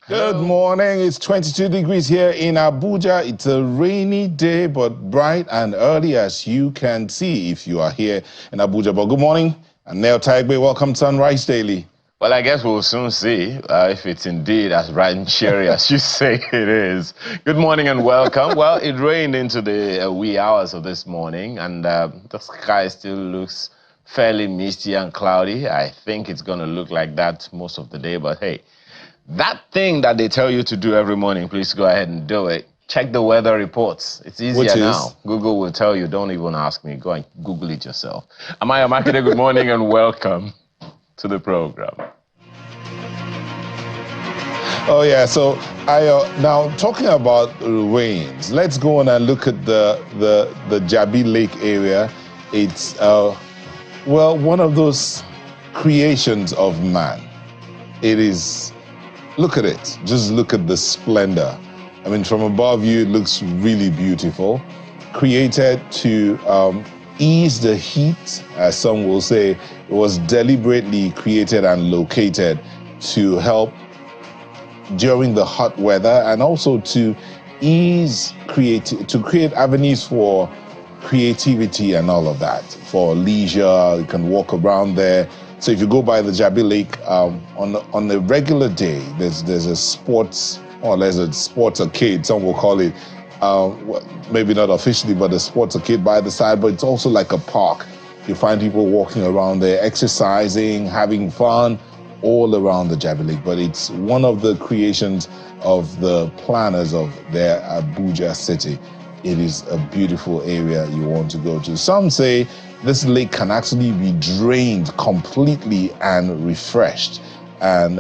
Good morning. It's 22 degrees here in Abuja. It's a rainy day, but bright and early, as you can see if you are here in Abuja. But good morning. I'm Neo Taigbe. Welcome to Sunrise Daily. Well, I guess we'll soon see if it's indeed as bright and cheery as you say it is. Good morning and welcome. Well, it rained into the wee hours of this morning, and the sky still looks fairly misty and cloudy. I think it's going to look like that most of the day, but hey, that thing that they tell you to do every morning, please go ahead and do it. Check the weather reports. It's easier now. Google will tell you. Don't even ask me. Go and Google it yourself. Amaya Makide, good morning and welcome to the program. Oh yeah, so now talking about rains, let's go on and look at the Jabbi Lake area. It's well, one of those creations of man. It is. Look at it. Just look at the splendor. I mean, from above you, it looks really beautiful. Created to ease the heat, as some will say. It was deliberately created and located to help during the hot weather, and also to create avenues for creativity and all of that. For leisure, you can walk around there. So if you go by the Jabbi Lake on a regular day, there's a sports, or there's a sports arcade, some will call it, maybe not officially, but a sports arcade by the side, but it's also like a park. You find people walking around there, exercising, having fun, all around the Jabbi Lake. But it's one of the creations of the planners of their Abuja city. It is a beautiful area you want to go to. Some say this lake can actually be drained completely and refreshed. And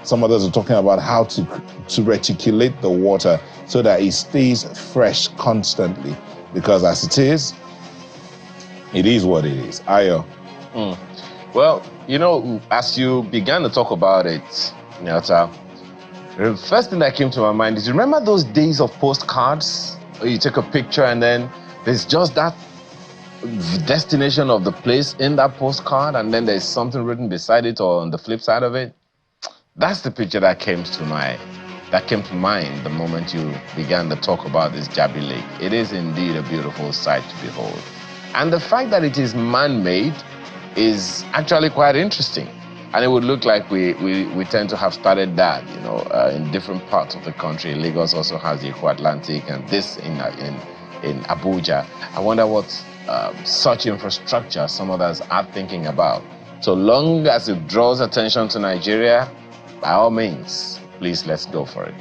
some others are talking about how to reticulate the water so that it stays fresh constantly. Because as it is what it is. Ayo. Well, you know, as you began to talk about it, Nyata, the first thing that came to my mind is, you remember those days of postcards? You take a picture and then there's just that destination of the place in that postcard, and then there's something written beside it or on the flip side of it. That's the picture that came to mind the moment you began to talk about this Jabbi Lake. It is indeed a beautiful sight to behold. And the fact that it is man-made is actually quite interesting. And it would look like we tend to have started that, you know, in different parts of the country. Lagos also has the Eco-Atlantic, and this in Abuja. I wonder what such infrastructure some others are thinking about. So long as it draws attention to Nigeria, by all means, please, let's go for it.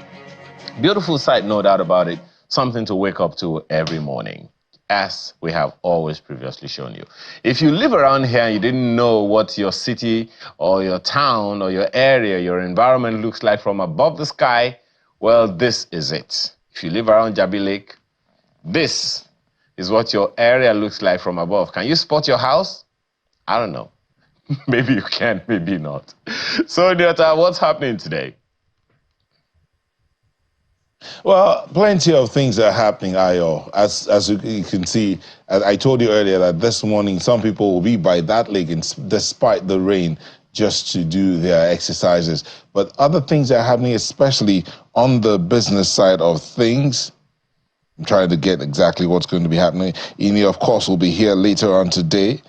Beautiful sight, no doubt about it. Something to wake up to every morning, as we have always previously shown you. If you live around here and you didn't know what your city or your town or your area, your environment looks like from above the sky, well, this is it. If you live around Jabbi Lake, this is what your area looks like from above. Can you spot your house? I don't know. Maybe you can, maybe not. So, Nyata, what's happening today? Well, plenty of things are happening, Ayo. As you can see, as I told you earlier, that this morning some people will be by that lake despite the rain, just to do their exercises. But other things are happening, especially on the business side of things. I'm trying to get exactly what's going to be happening. Ini, of course, will be here later on today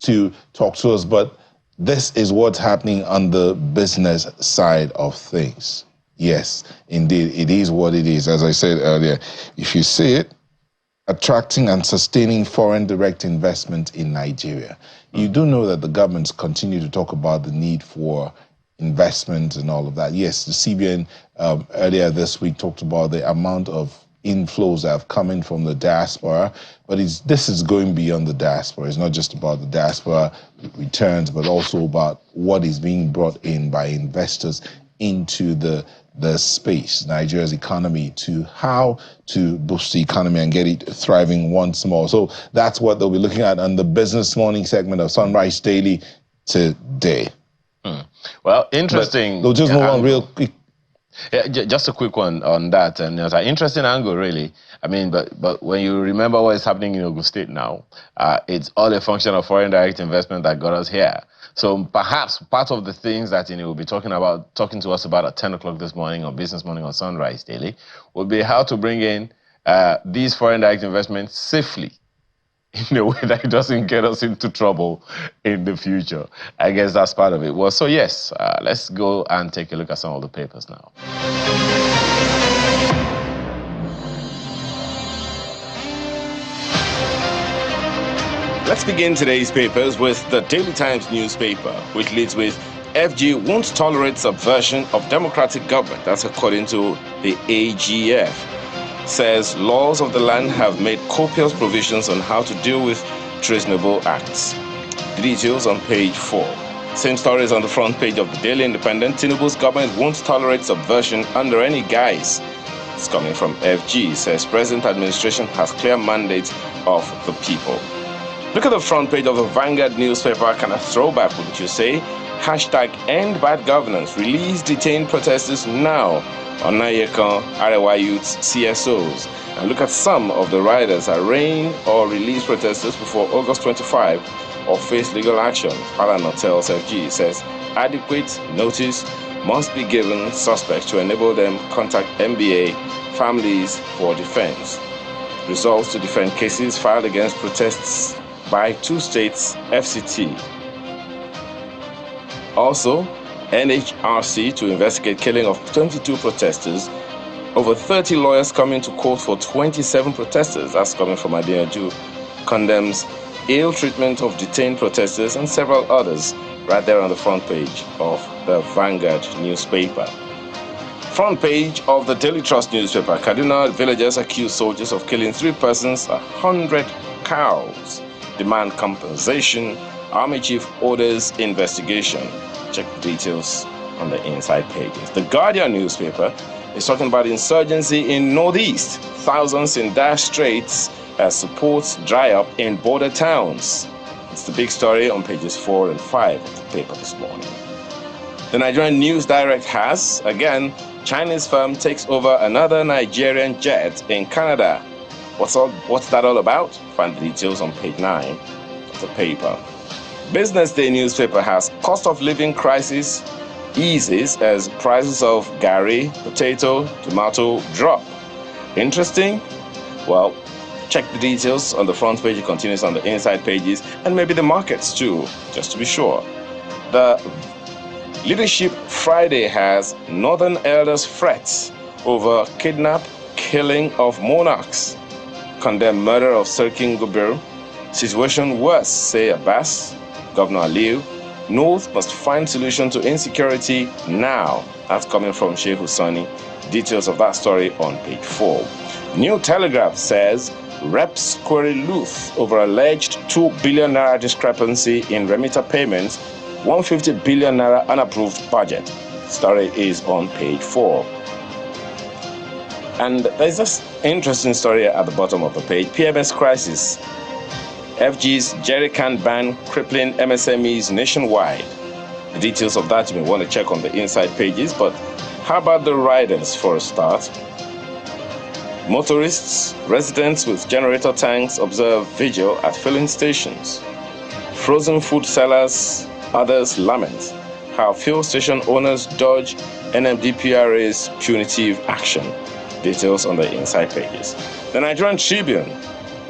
to talk to us, but this is what's happening on the business side of things. Yes, indeed, it is what it is. As I said earlier, if you see it, attracting and sustaining foreign direct investment in Nigeria. You do know that the governments continue to talk about the need for investment and all of that. Yes, the CBN earlier this week talked about the amount of inflows that have come in from the diaspora, but this is going beyond the diaspora. It's not just about the diaspora returns, but also about what is being brought in by investors into the space, Nigeria's economy, to how to boost the economy and get it thriving once more. So that's what they'll be looking at on the Business Morning segment of Sunrise Daily today. Well, interesting. But they'll just move on real quick. Yeah, just a quick one on that, and it's an interesting angle, really. I mean, but when you remember what is happening in Ogun State now, it's all a function of foreign direct investment that got us here. So perhaps part of the things that we'll be talking to us about at 10 o'clock this morning on Business Morning on Sunrise Daily will be how to bring in these foreign direct investments safely in a way that it doesn't get us into trouble in the future. I guess that's part of it. Well, so yes, let's go and take a look at some of the papers now. Let's begin today's papers with the Daily Times newspaper, which leads with FG won't tolerate subversion of democratic government. That's according to the AGF. Says laws of the land have made copious provisions on how to deal with treasonable acts. The details on page 4. Same story is on the front page of the Daily Independent. Tinubu's government won't tolerate subversion under any guise. It's coming from FG. Says President administration has clear mandate of the people. Look at the front page of the Vanguard newspaper, kind of throwback, wouldn't you say? Hashtag end bad governance. Release detained protesters now. Onayekan, Ariwoola youths, CSOs. And look at some of the riders arraign or release protesters before August 25 or face legal action. Alana tells FG, says adequate notice must be given suspects to enable them contact MBA families for defense. Resolves to defend cases filed against protests by 2 states FCT. Also, NHRC to investigate killing of 22 protesters. Over 30 lawyers coming to court for 27 protesters. That's coming from Adeyanju. Condemns ill treatment of detained protesters and several others. Right there on the front page of the Vanguard newspaper. Front page of the Daily Trust newspaper. Kaduna villagers accuse soldiers of killing 3 persons, 100 cows. Demand compensation. Army chief orders investigation. Check the details on the inside pages. The Guardian newspaper is talking about insurgency in Northeast. Thousands in dire straits as supports dry up in border towns. It's the big story on pages 4 and 5 of the paper this morning. The Nigerian News Direct has, again, Chinese firm takes over another Nigerian jet in Canada. What's that all about? Find the details on page 9 of the paper. Business Day newspaper has cost of living crisis eases as prices of gari, potato, tomato drop. Interesting? Well, check the details on the front page. It continues on the inside pages and maybe the markets too, just to be sure. The Leadership Friday has Northern elders fret over kidnap, killing of monarchs. Condemn murder of Sirkin Gubir. Situation worse, say Abbas. Governor Aliu. North must find solution to insecurity now. That's coming from Sheikh Husani. Details of that story on page 4. New Telegraph says reps query Luth over alleged 2 billion naira discrepancy in remitter payments, 150 billion naira unapproved budget. Story is on page 4. And there's this interesting story at the bottom of the page. PMS crisis. FG's jerrycan ban crippling MSMEs nationwide. The details of that you may want to check on the inside pages, but how about the riders for a start? Motorists, residents with generator tanks observe vigil at filling stations. Frozen food sellers, others lament how fuel station owners dodge NMDPRA's punitive action. Details on the inside pages. The Nigerian Tribune.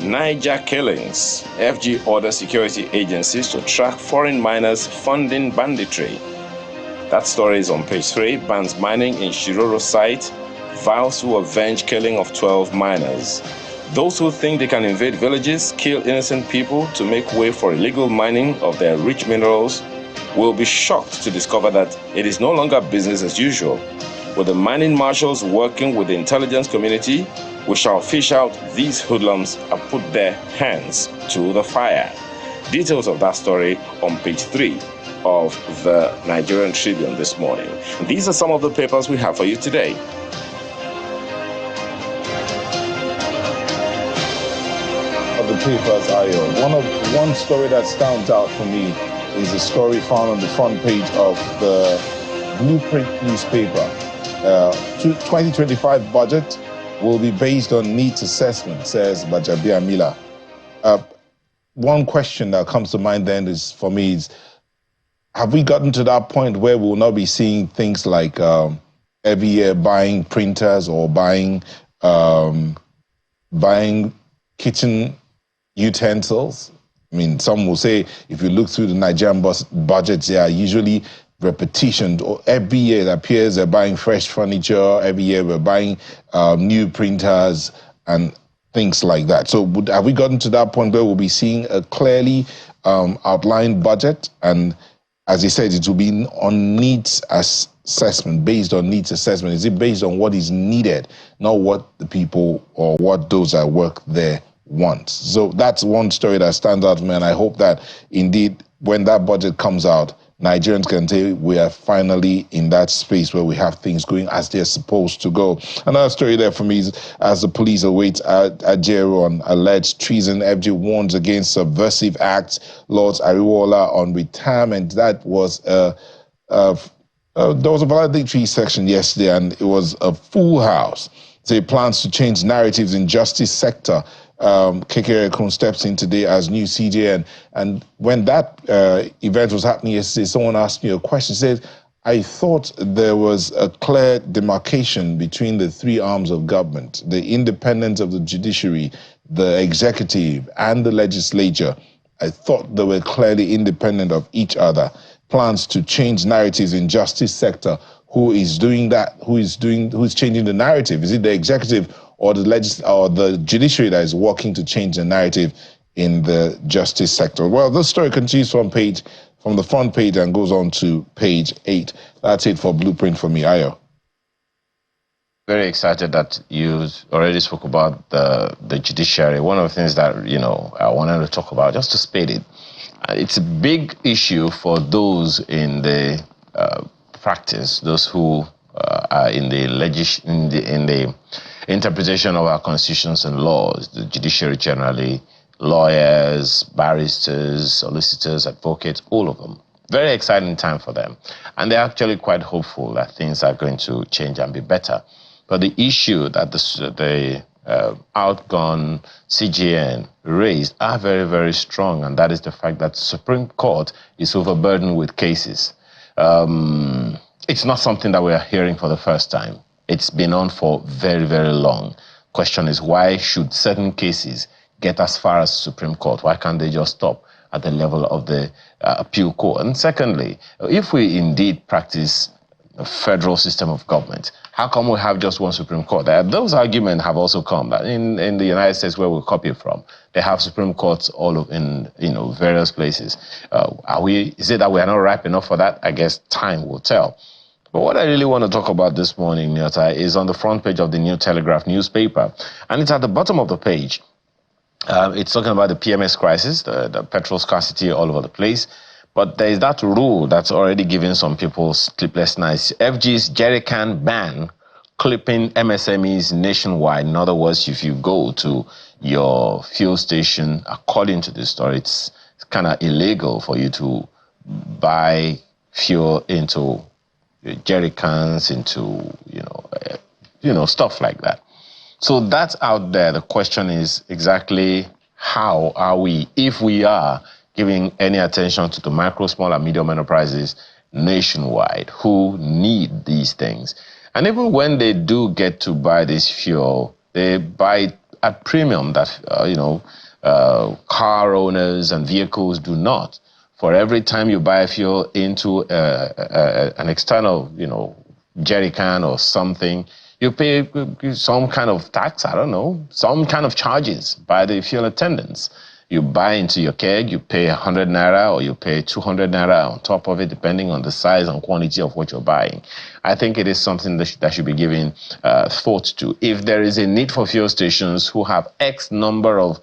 Niger killings. FG orders security agencies to track foreign miners funding banditry. That story is on page 3. Bans mining in Shiroro site. Vows to avenge killing of 12 miners. Those who think they can invade villages, kill innocent people to make way for illegal mining of their rich minerals will be shocked to discover that it is no longer business as usual. With the mining marshals working with the intelligence community, we shall fish out these hoodlums and put their hands to the fire. Details of that story on page 3 of the Nigerian Tribune this morning. And these are some of the papers we have for you today. Of the papers, one story that stands out for me is a story found on the front page of the Blueprint newspaper. 2025 budget will be based on needs assessment, says Jabbi Lake. One question that comes to mind then is, for me, is have we gotten to that point where we'll not be seeing things like every year buying printers or buying kitchen utensils? I mean, some will say if you look through the Nigerian budgets, they are usually repetition. Every year it appears they're buying fresh furniture. Every year we're buying new printers and things like that. So have we gotten to that point where we'll be seeing a clearly outlined budget? And as he said, it will be on needs assessment, based on needs assessment. Is it based on what is needed, not what the people or what those that work there want? So that's one story that stands out to me, and I hope that indeed when that budget comes out, Nigerians can say we are finally in that space where we have things going as they're supposed to go. Another story there for me is as the police awaits Ajero on alleged treason, FG warns against subversive acts. Lord Ariwoola on retirement. That was there was a valedictory section yesterday, and it was a full house. So he plans to change narratives in justice sector. Kekere steps in today as new CJ, and when that event was happening yesterday, someone asked me a question. Said, I thought there was a clear demarcation between the three arms of government, the independence of the judiciary, the executive, and the legislature. I thought they were clearly independent of each other. Plans to change narratives in justice sector. Who is doing that? Who's changing the narrative? Is it the executive or the judiciary that is working to change the narrative in the justice sector? Well, this story continues from the front page and goes on to page 8. That's it for Blueprint for me. Ayo. Very excited that you already spoke about the judiciary. One of the things that I wanted to talk about, just to spade it, it's a big issue for those in the practice, those who are in the interpretation of our constitutions and laws, the judiciary generally, lawyers, barristers, solicitors, advocates, all of them. Very exciting time for them. And they're actually quite hopeful that things are going to change and be better. But the issue that the outgone CJN raised are very, very strong, and that is the fact that the Supreme Court is overburdened with cases. It's not something that we are hearing for the first time. It's been on for very, very long. Question is, why should certain cases get as far as Supreme Court? Why can't they just stop at the level of the appeal court? And secondly, if we indeed practice a federal system of government, how come we have just one Supreme Court? Those arguments have also come that in the United States, where we copy from, they have Supreme Courts all in various places. Is it that we are not ripe enough for that? I guess time will tell. But what I really want to talk about this morning, Nyota, is on the front page of the New Telegraph newspaper, and it's at the bottom of the page. It's talking about the PMS crisis, the petrol scarcity all over the place. But there is that rule that's already giving some people sleepless nights. FG's jerrycan ban clipping MSMEs nationwide. In other words, if you go to your fuel station, according to this story, it's kind of illegal for you to buy fuel into jerrycans, into stuff like that. So that's out there. The question is exactly how are we, if we are giving any attention to the micro, small, and medium enterprises nationwide who need these things. And even when they do get to buy this fuel, they buy it at premium that, car owners and vehicles do not. For every time you buy fuel into an external, jerry can or something, you pay some kind of tax, I don't know, some kind of charges by the fuel attendants. You buy into your keg, you pay 100 naira or you pay 200 naira on top of it, depending on the size and quantity of what you're buying. I think it is something that should be given thought to. If there is a need for fuel stations who have X number of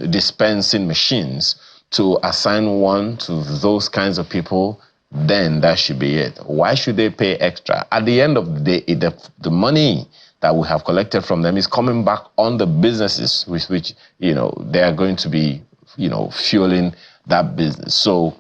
dispensing machines, to assign one to those kinds of people, then that should be it. Why should they pay extra? At the end of the day, the money that we have collected from them is coming back on the businesses with which, they are going to be, fueling that business. So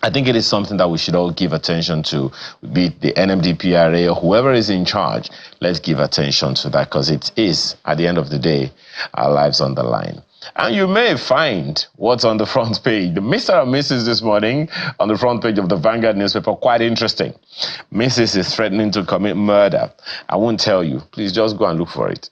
I think it is something that we should all give attention to, be it the NMDPRA or whoever is in charge. Let's give attention to that, because it is, at the end of the day, our lives on the line. And you may find what's on the front page. The Mr. and Mrs. this morning on the front page of the Vanguard newspaper, quite interesting. Mrs. is threatening to commit murder. I won't tell you. Please just go and look for it.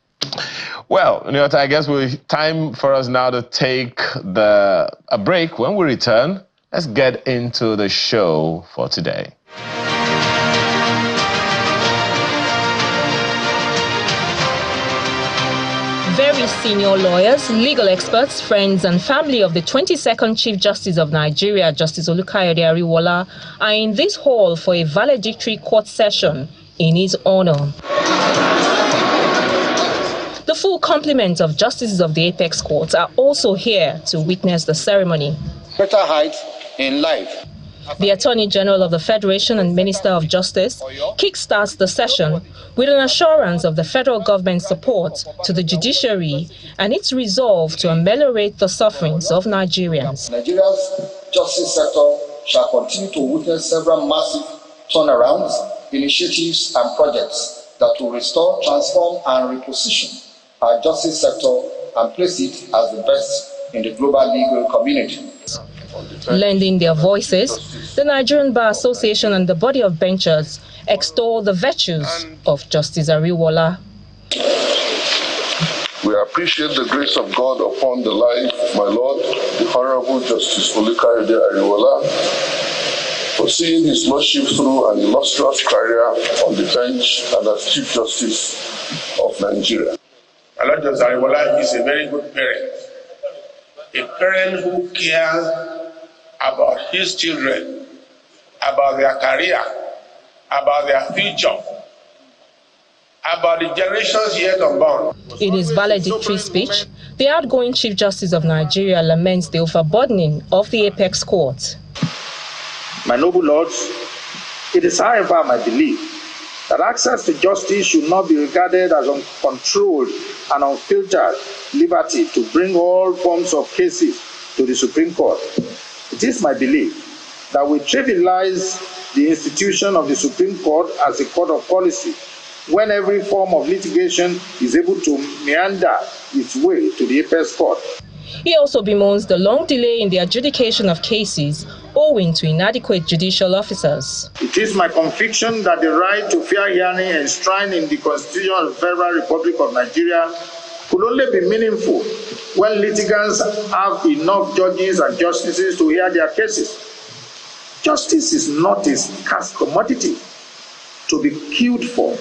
Well, I guess time for us now to take a break. When we return, let's get into the show for today. Very senior lawyers, legal experts, friends and family of the 22nd Chief Justice of Nigeria, Justice Olukayode Ariwoola, are in this hall for a valedictory court session in his honor. The full complement of justices of the Apex Court are also here to witness the ceremony. Better heights in life. The Attorney General of the Federation and Minister of Justice kickstarts the session with an assurance of the federal government's support to the judiciary and its resolve to ameliorate the sufferings of Nigerians. Nigeria's justice sector shall continue to witness several massive turnarounds, initiatives and projects that will restore, transform and reposition our justice sector and place it as the best in the global legal community. Lending their voices, the Nigerian Bar Association and the body of benchers extol the virtues of Justice Ariwoola. We appreciate the grace of God upon the life of my Lord, the Honorable Justice Olukayode Ariwoola, for seeing his lordship through an illustrious career on the bench and as Chief Justice of Nigeria. My Lord Justice Ariwoola is a very good parent, a parent who cares about his children, about their career, about their future, about the generations yet unborn. In his valedictory speech, the outgoing Chief Justice of Nigeria laments the overburdening of the Apex Court. My noble lords, it is however my belief that access to justice should not be regarded as uncontrolled and unfiltered liberty to bring all forms of cases to the Supreme Court. It is my belief that we trivialize the institution of the Supreme Court as a court of policy when every form of litigation is able to meander its way to the Apex Court. He also bemoans the long delay in the adjudication of cases owing to inadequate judicial officers. It is my conviction that the right to fair hearing enshrined in the Constitution of the Federal Republic of Nigeria could only be meaningful when litigants have enough judges and justices to hear their cases. Justice is not a scarce commodity to be queued for.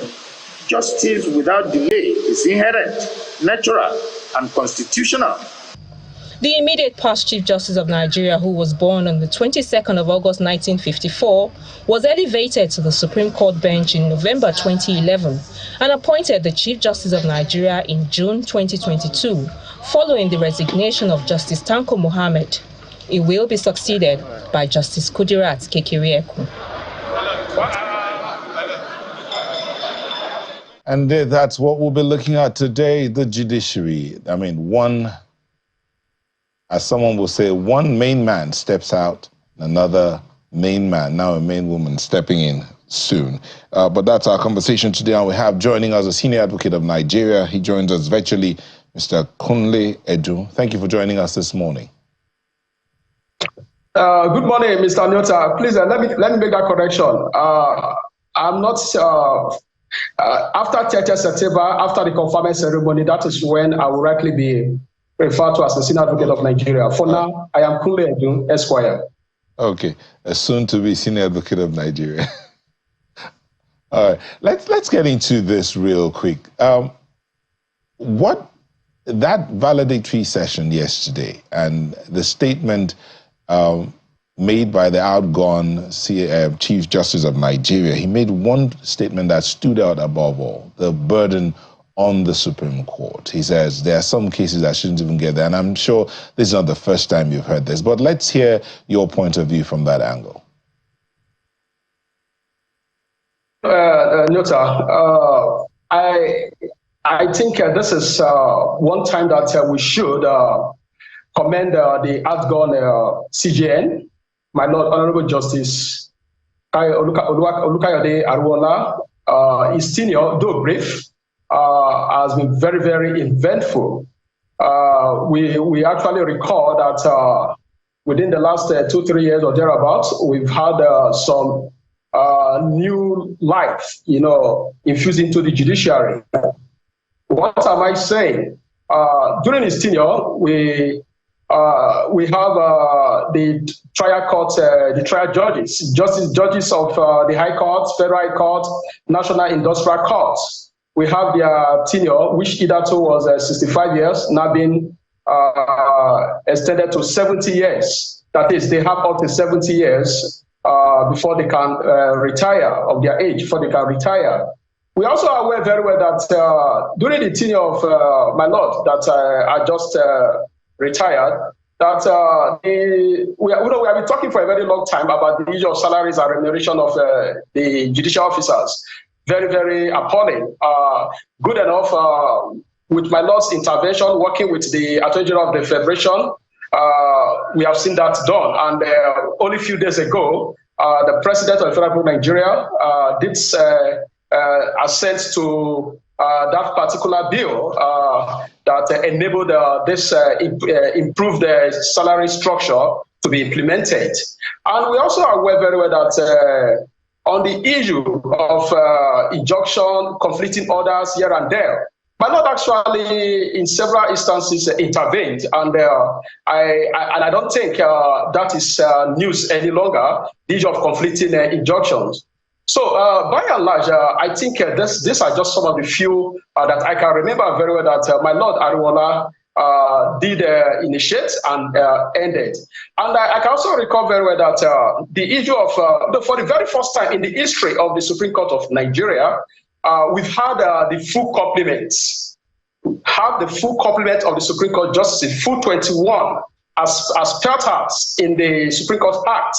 Justice without delay is inherent, natural, and constitutional. The immediate past Chief Justice of Nigeria, who was born on the 22nd of August 1954, was elevated to the Supreme Court bench in November 2011 and appointed the Chief Justice of Nigeria in June 2022, following the resignation of Justice Tanko Mohammed. He will be succeeded by Justice Kudirat Kekereekun. And that's what we'll be looking at today, the judiciary. I mean, as someone will say, one main man steps out, another main man, now a main woman, stepping in soon. But that's our conversation today, and we have joining us a senior advocate of Nigeria. He joins us virtually, Mr. Kunle Edu. Thank you for joining us this morning. Good morning, Mr. Nyota. Please let me make that correction. I'm not after 30 September, after the conferment ceremony. That is when I will likely be referred to as the senior advocate of Nigeria. For now, I am Kunle Edu, Esquire. Okay, a soon-to-be senior advocate of Nigeria. All right, let's get into this real quick. What that valedictory session yesterday and the statement made by the outgone Chief Justice of Nigeria, he made one statement that stood out above all: the burden on the Supreme Court. He says there are some cases that shouldn't even get there, and I'm sure this is not the first time you've heard this, but let's hear your point of view from that angle. Nyota, I think this is one time that we should commend the outgone CJN, my Lord Honorable Justice Olukayode Ariwoola. His tenure, though brief, has been very, very eventful we actually recall that within the last 2-3 years or thereabouts, we've had some new life, infused into the judiciary. What am I saying? During his tenure, we have the trial court, the trial judges, judges of the High Court, Federal High Court, National Industrial Courts. We have their tenure, which hitherto was 65 years, now being extended to 70 years. That is, they have up to 70 years before they can retire, of their age, before they can retire. We also are aware very well that during the tenure of my lord that I just retired, that we have been talking for a very long time about the issue of salaries and remuneration of the judicial officers. Very, very appalling. Good enough with my lord's intervention, working with the Attorney General of the Federation, we have seen that done. And only a few days ago, the President of the Federal Republic of Nigeria did assent to that particular bill that enabled this improved salary structure to be implemented. And we also are aware very well that on the issue of injunction, conflicting orders here and there, my lord actually in several instances intervened, and I don't think that is news any longer, the issue of conflicting injunctions. So by and large, I think these are just some of the few that I can remember very well that my lord Ariwoola did initiate and ended. And I can also recall very well that the issue of, for the very first time in the history of the Supreme Court of Nigeria, we've had the full complements. Have the full complement of the Supreme Court Justice, full 21, as spelled out in the Supreme Court Act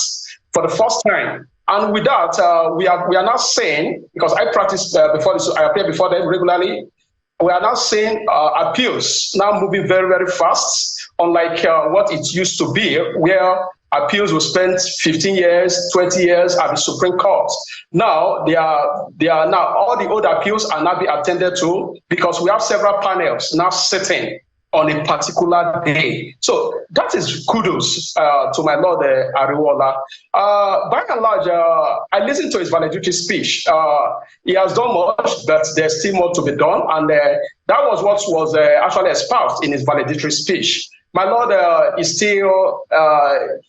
for the first time. And with that, we are now saying, because I practice before this, I appear before them regularly, we are now seeing appeals now moving very, very fast, unlike what it used to be, where appeals will spend 15 years, 20 years at the Supreme Court. Now, they are now, all the old appeals are now being attended to because we have several panels now sitting on a particular day. So that is kudos to my lord Ariwoola. By and large, I listened to his valedictory speech. He has done much, but there's still more to be done. And that was what was actually espoused in his valedictory speech. My lord is still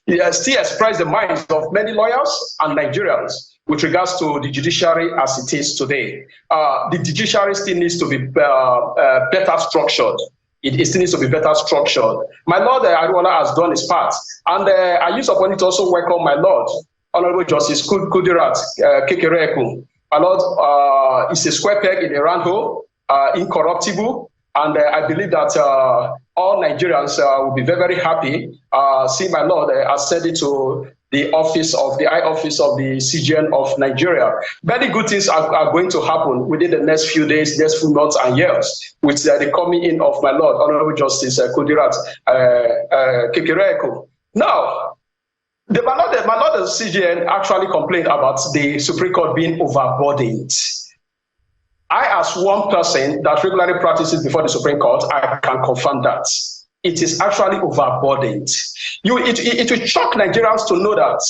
expressed the minds of many lawyers and Nigerians with regards to the judiciary as it is today. The judiciary still needs to be better structured. It still needs to be better structured. My lord Ariwoola has done his part. And I use upon it to also welcome my lord, Honorable Justice Kudirat Kekereekun. My lord is a square peg in a round hole, incorruptible. And I believe that all Nigerians will be very, very happy seeing my lord ascending to the office of the high office of the CGN of Nigeria. Very good things are going to happen within the next few days, next few months and years, with the coming in of my lord, Honorable Justice Kudirat Kekereekun. Now, my lord the CGN actually complained about the Supreme Court being overburdened. I, as one person that regularly practices before the Supreme Court, I can confirm that. It is actually overburdened. It will shock Nigerians to know that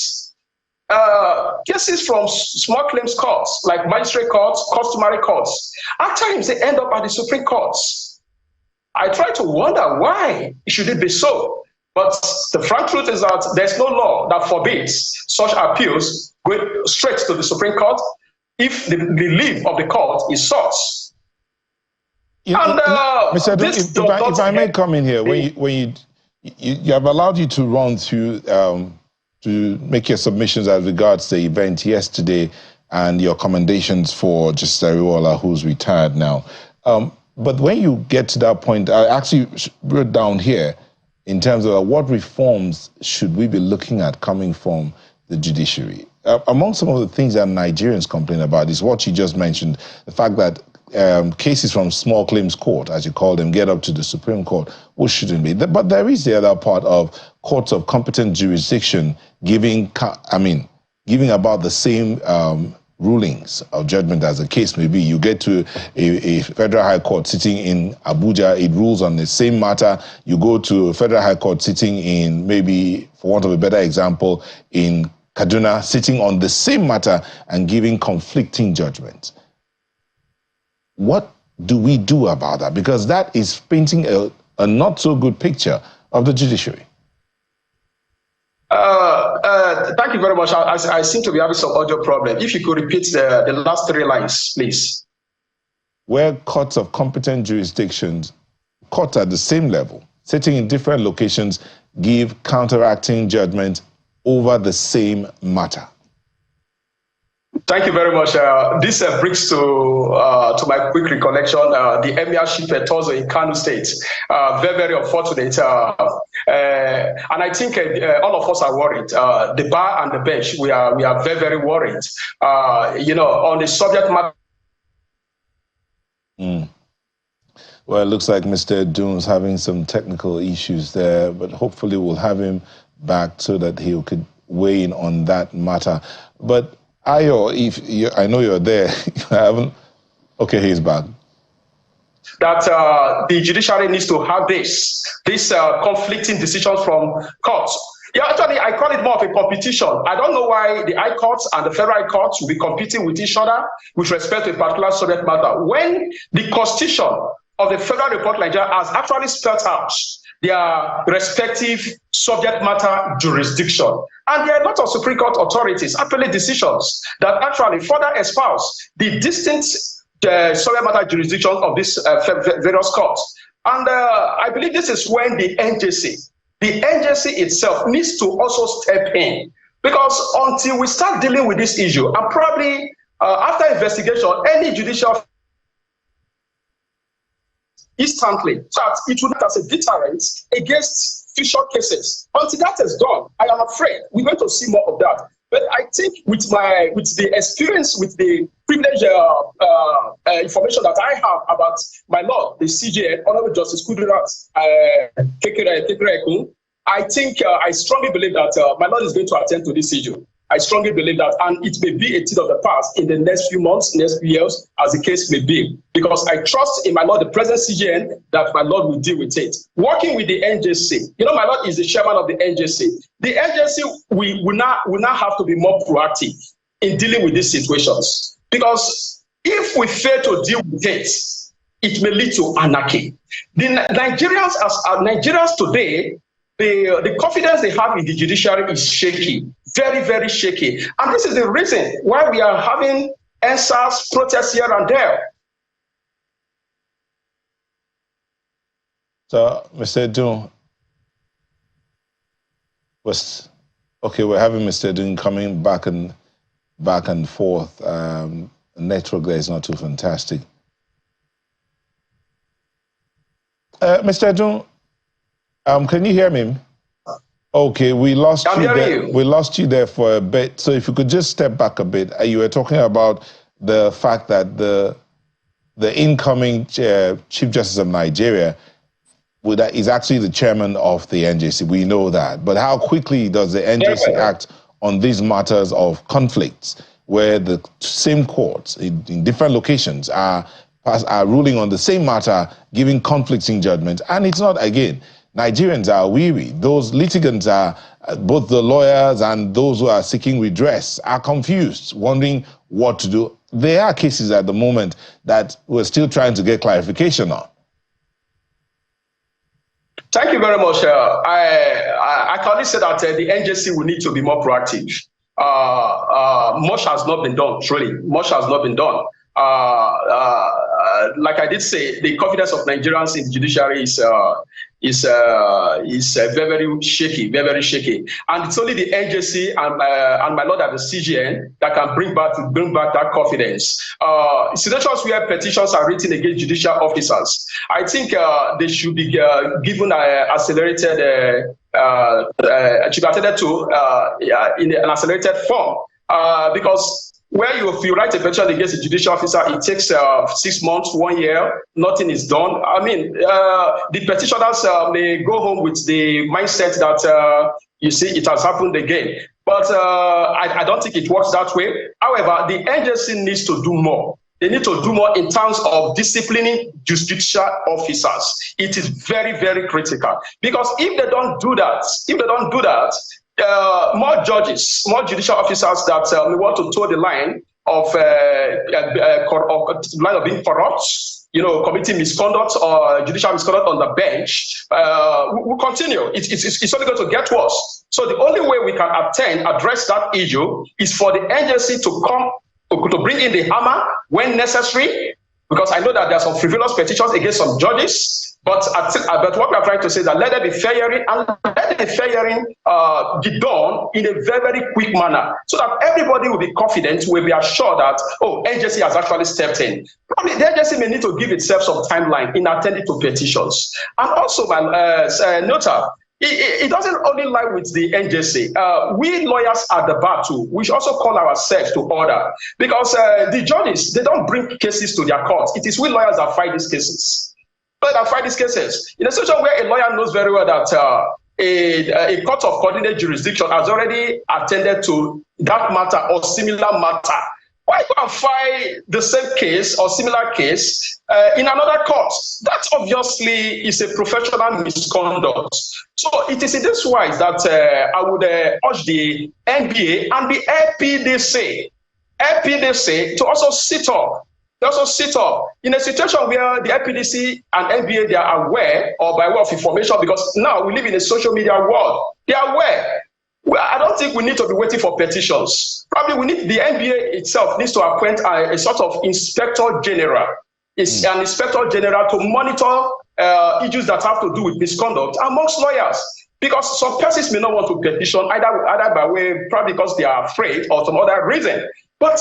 cases from small claims courts, like magistrate courts, customary courts, at times they end up at the Supreme Court. I try to wonder why should it be so. But the frank truth is that there's no law that forbids such appeals going straight to the Supreme Court if the leave of the court is sought. Mr. If I may come in here, when you have allowed you to run through to make your submissions as regards the event yesterday and your commendations for Justice Ariwoola, who's retired now. But when you get to that point, I actually wrote down here in terms of what reforms should we be looking at coming from the judiciary. Among some of the things that Nigerians complain about is what you just mentioned, the fact that cases from small claims court, as you call them, get up to the Supreme Court, which shouldn't be. But there is the other part of courts of competent jurisdiction giving about the same rulings or judgment, as the case may be. You get to a federal high court sitting in Abuja, it rules on the same matter. You go to a federal high court sitting in, maybe, for want of a better example, in Kaduna, sitting on the same matter and giving conflicting judgments. What do we do about that? Because that is painting a not so good picture of the judiciary. Thank you very much. I seem to be having some audio problem. If you could repeat the last 3 lines, please. Where courts of competent jurisdictions, courts at the same level, sitting in different locations, give counteracting judgment over the same matter. Thank you very much. This brings to my quick recollection the emirship also in Kano State. Very, very unfortunate. And I think all of us are worried. The bar and the bench, we are very, very worried. On the subject matter. Well, it looks like Mr. Dune's having some technical issues there, but hopefully we'll have him back so that he could weigh in on that matter. But Ayo, I know you're there. I haven't. Okay, he's back. That the judiciary needs to have this conflicting decisions from courts. Yeah, actually, I call it more of a competition. I don't know why the high courts and the federal courts will be competing with each other with respect to a particular subject matter, when the Constitution of the Federal Republic of Nigeria has actually spelled out their respective subject matter jurisdiction. And there are a lot of Supreme Court authorities, appellate decisions, that actually further espouse the distinct subject matter jurisdiction of these various courts. And I believe this is when the NJC itself needs to also step in. Because until we start dealing with this issue, and probably after investigation, any judicial instantly, that it would act as a deterrent against future cases. Until that is done, I am afraid we're going to see more of that. But I think with the experience, with the privileged information that I have about my Lord, the CJN, Honorable Justice Kudirat Kekereekun, I think I strongly believe that my Lord is going to attend to this issue. I strongly believe that, and it may be a thing of the past in the next few months, next few years, as the case may be, because I trust in my Lord, the present CJN, that my Lord will deal with it. Working with the NJC, my Lord is the chairman of the NJC. The NJC will now have to be more proactive in dealing with these situations, because if we fail to deal with it, it may lead to anarchy. The Nigerians today, the confidence they have in the judiciary is shaky, very, very shaky. And this is the reason why we are having NSAS protests here and there. So, Mr. Dune, we're having Mr. Dune coming back and forth. The network there is not too fantastic. Mr. Dune, can you hear me? Okay, we lost you there. We lost you there for a bit. So if you could just step back a bit. You were talking about the fact that the incoming Chief Justice of Nigeria is actually the chairman of the NJC. We know that. But how quickly does the NJC act on these matters of conflicts, where the same courts in different locations are ruling on the same matter, giving conflicting judgments? And it's not, again, Nigerians are weary. Those litigants are, both the lawyers and those who are seeking redress, are confused, wondering what to do. There are cases at the moment that we're still trying to get clarification on. Thank you very much. I can only say that the NJC will need to be more proactive. Much has not been done, truly. Much has not been done. Like I did say, the confidence of Nigerians in the judiciary is very, very shaky, very, very shaky. And it's only the NJC and my Lord at the CJN that can bring back that confidence. Situations where petitions are written against judicial officers, I think they should be given accelerated, should be attended to in an accelerated form, because where if you write a petition against a judicial officer, it takes 6 months, 1 year, nothing is done. I mean, the petitioners may go home with the mindset that, you see, it has happened again. But I don't think it works that way. However, the agency needs to do more. They need to do more in terms of disciplining judicial officers. It is very, very critical. Because if they don't do that, more judges, more judicial officers that we want to toe the line of being corrupt, committing misconduct or judicial misconduct on the bench, will continue. It's only going to get worse. So the only way we can address that issue is for the agency to bring in the hammer when necessary, because I know that there are some frivolous petitions against some judges. But what we are trying to say is that let there be fair hearing, and let the fair hearing be done in a very, very quick manner, so that everybody will be confident, will be assured that, agency has actually stepped in. Probably the agency may need to give itself some timeline in attending to petitions. And also, Nota, it doesn't only lie with the agency. We lawyers at the bar too, we should also call ourselves to order, because the judges, they don't bring cases to their courts. It is we lawyers that fight these cases. In a situation where a lawyer knows very well that a court of coordinate jurisdiction has already attended to that matter or similar matter, why go and file the same case or similar case in another court? That obviously is a professional misconduct. So it is in this wise that I would urge the NBA and the LPDC to also sit up. They also sit up in a situation where the LPDC and NBA, they are aware, or by way of information, because now we live in a social media world. They are aware. I don't think we need to be waiting for petitions. Probably the NBA itself needs to appoint a sort of inspector general. It's an inspector general to monitor issues that have to do with misconduct amongst lawyers. Because some persons may not want to petition either by way, probably because they are afraid or some other reason. But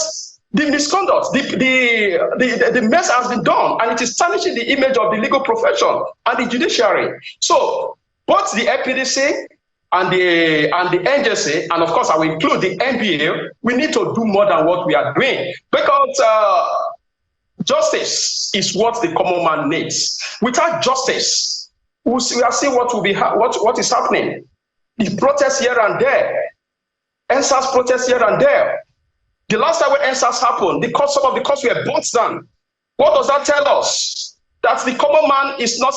the misconduct, the mess has been done, and it is tarnishing the image of the legal profession and the judiciary. So both the LPDC and the agency, and of course I will include the NBA, we need to do more than what we are doing, because justice is what the common man needs. Without justice, we are seeing what is happening. The protests here and there, NSAS protests here and there. The last time when NSAS happened, some of the courts were burnt down. What does that tell us? That the common man is not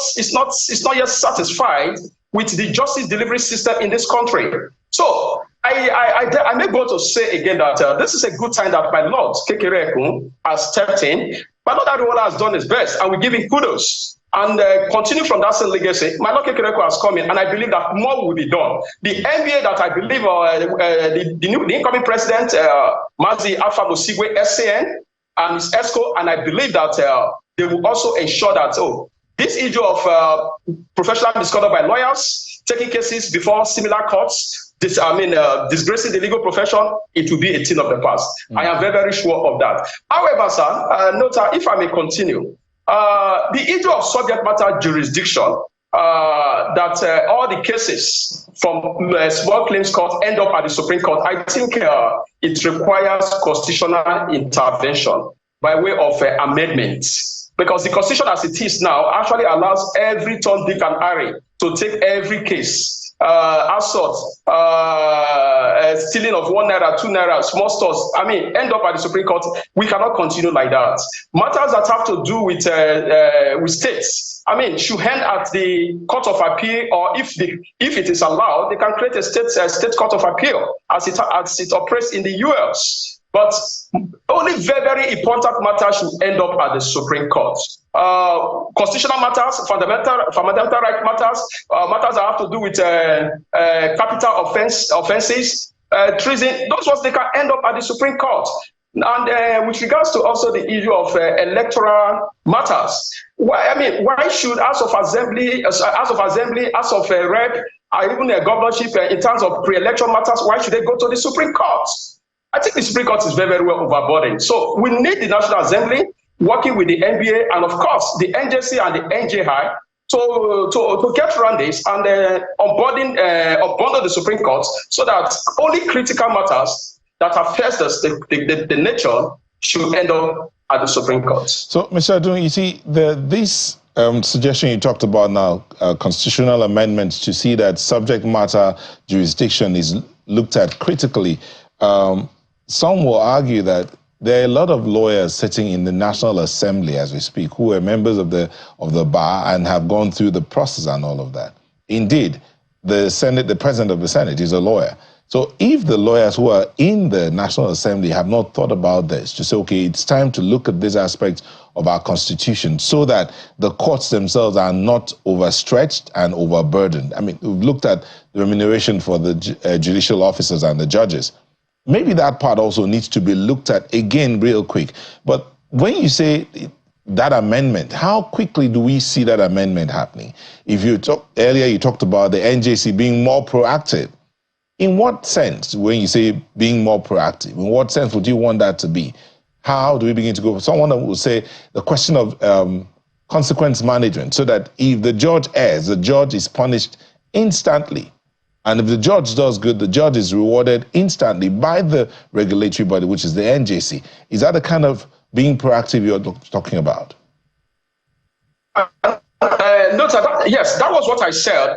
yet satisfied with the justice delivery system in this country. So I may go to say again that this is a good time that my Lord Kekereekun has stepped in. My Lord Ariwoola has done his best, and we give him kudos. And continue from that same legacy. My Lord Kekereekun has come in, and I believe that more will be done. The NBA that I believe the incoming president, Mazi Alpha Mosigwe, SCN, and his ESCO, and I believe that they will also ensure that this issue of professional misconduct by lawyers, taking cases before similar courts, disgracing the legal profession, it will be a thing of the past. I am very, very sure of that. However, sir, Nota, if I may continue, the issue of subject matter jurisdiction, that all the cases from small claims court end up at the Supreme Court, I think it requires constitutional intervention by way of amendments. Because the Constitution as it is now actually allows every Tom, Dick, and Harry to take every case, assault, stealing of 1 naira, 2 naira, small stores, end up at the Supreme Court. We cannot continue like that. Matters that have to do with states, should end at the Court of Appeal, or if it is allowed, they can create a state Court of Appeal as it operates in the US. But only very, very important matters should end up at the Supreme Court. Constitutional matters, fundamental right matters, matters that have to do with capital offenses, treason, those ones, they can end up at the Supreme Court. And with regards to also the issue of electoral matters, why should House of Assembly, House of Rep, or even a governorship in terms of pre-election matters, why should they go to the Supreme Court? I think the Supreme Court is very, very well overburdened. So we need the National Assembly working with the NBA and, of course, the NJC and the NJI to get around this and unbundle the Supreme Court, so that only critical matters that affect the nation should end up at the Supreme Court. So, Mr. Adun, you see, this suggestion you talked about now, constitutional amendments to see that subject matter jurisdiction is looked at critically. Some will argue that there are a lot of lawyers sitting in the National Assembly as we speak who are members of the bar and have gone through the process and all of that. Indeed, the president of the Senate is a lawyer. So if the lawyers who are in the National Assembly have not thought about this, to say, okay, it's time to look at this aspect of our Constitution so that the courts themselves are not overstretched and overburdened. I mean, we've looked at the remuneration for the judicial officers and the judges. Maybe that part also needs to be looked at again real quick. But when you say that amendment, how quickly do we see that amendment happening? If you earlier you talked about the NJC being more proactive. In what sense, when you say being more proactive, in what sense would you want that to be? How do we begin to go? Someone will say the question of consequence management, so that if the judge errs, the judge is punished instantly. And if the judge does good, the judge is rewarded instantly by the regulatory body, which is the NJC. Is that the kind of being proactive you're talking about? No, sir, yes, that was what I said.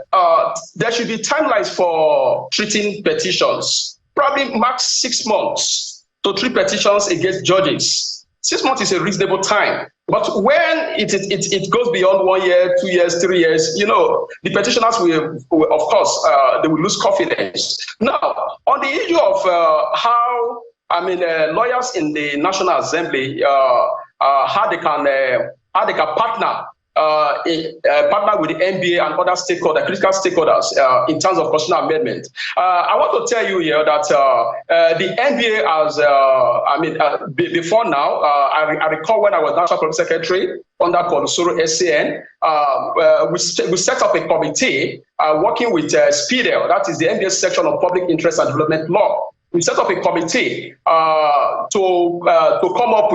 There should be timelines for treating petitions, probably max 6 months to treat petitions against judges. 6 months is a reasonable time. But when it goes beyond 1 year, 2 years, 3 years, you know, the petitioners will of course, they will lose confidence. Now, on the issue of how, lawyers in the National Assembly, how they can partner with the NBA and other stakeholders, critical stakeholders, in terms of constitutional amendment. I want to tell you here that the NBA has, before now, I recall when I was National Public Secretary under Kodosoro SCN, we set up a committee working with SPIDEL, that is the NBA section of Public Interest and Development Law. We set up a committee to come up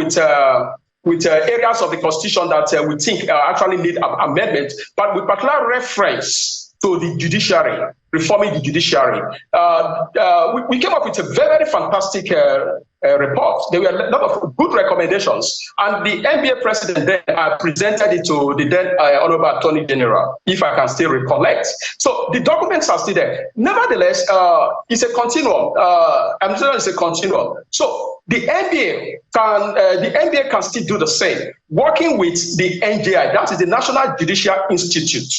with areas of the Constitution that we think actually need amendment, but with particular reference to the judiciary, reforming the judiciary. We came up with a very fantastic report. There were a lot of good recommendations, and the NBA president then presented it to the then Honorable Attorney General, if I can still recollect. So the documents are still there. Nevertheless, it's a continuum. I'm saying it's a continuum. So the NBA can still do the same, working with the NJI, that is the National Judicial Institute,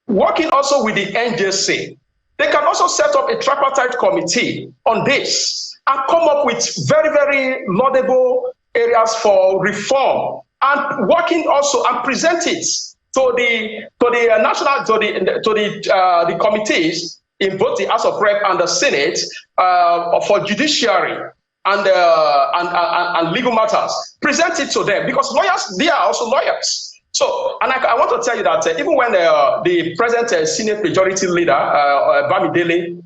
working also with the NJC. They can also set up a tripartite committee on this and come up with very, very laudable areas for reform, and working also and present it to the committees in both the House of Rep and the Senate for judiciary and legal matters. Present it to them, because lawyers, they are also lawyers. So, and I want to tell you that even when the present Senate Majority Leader, Bamidele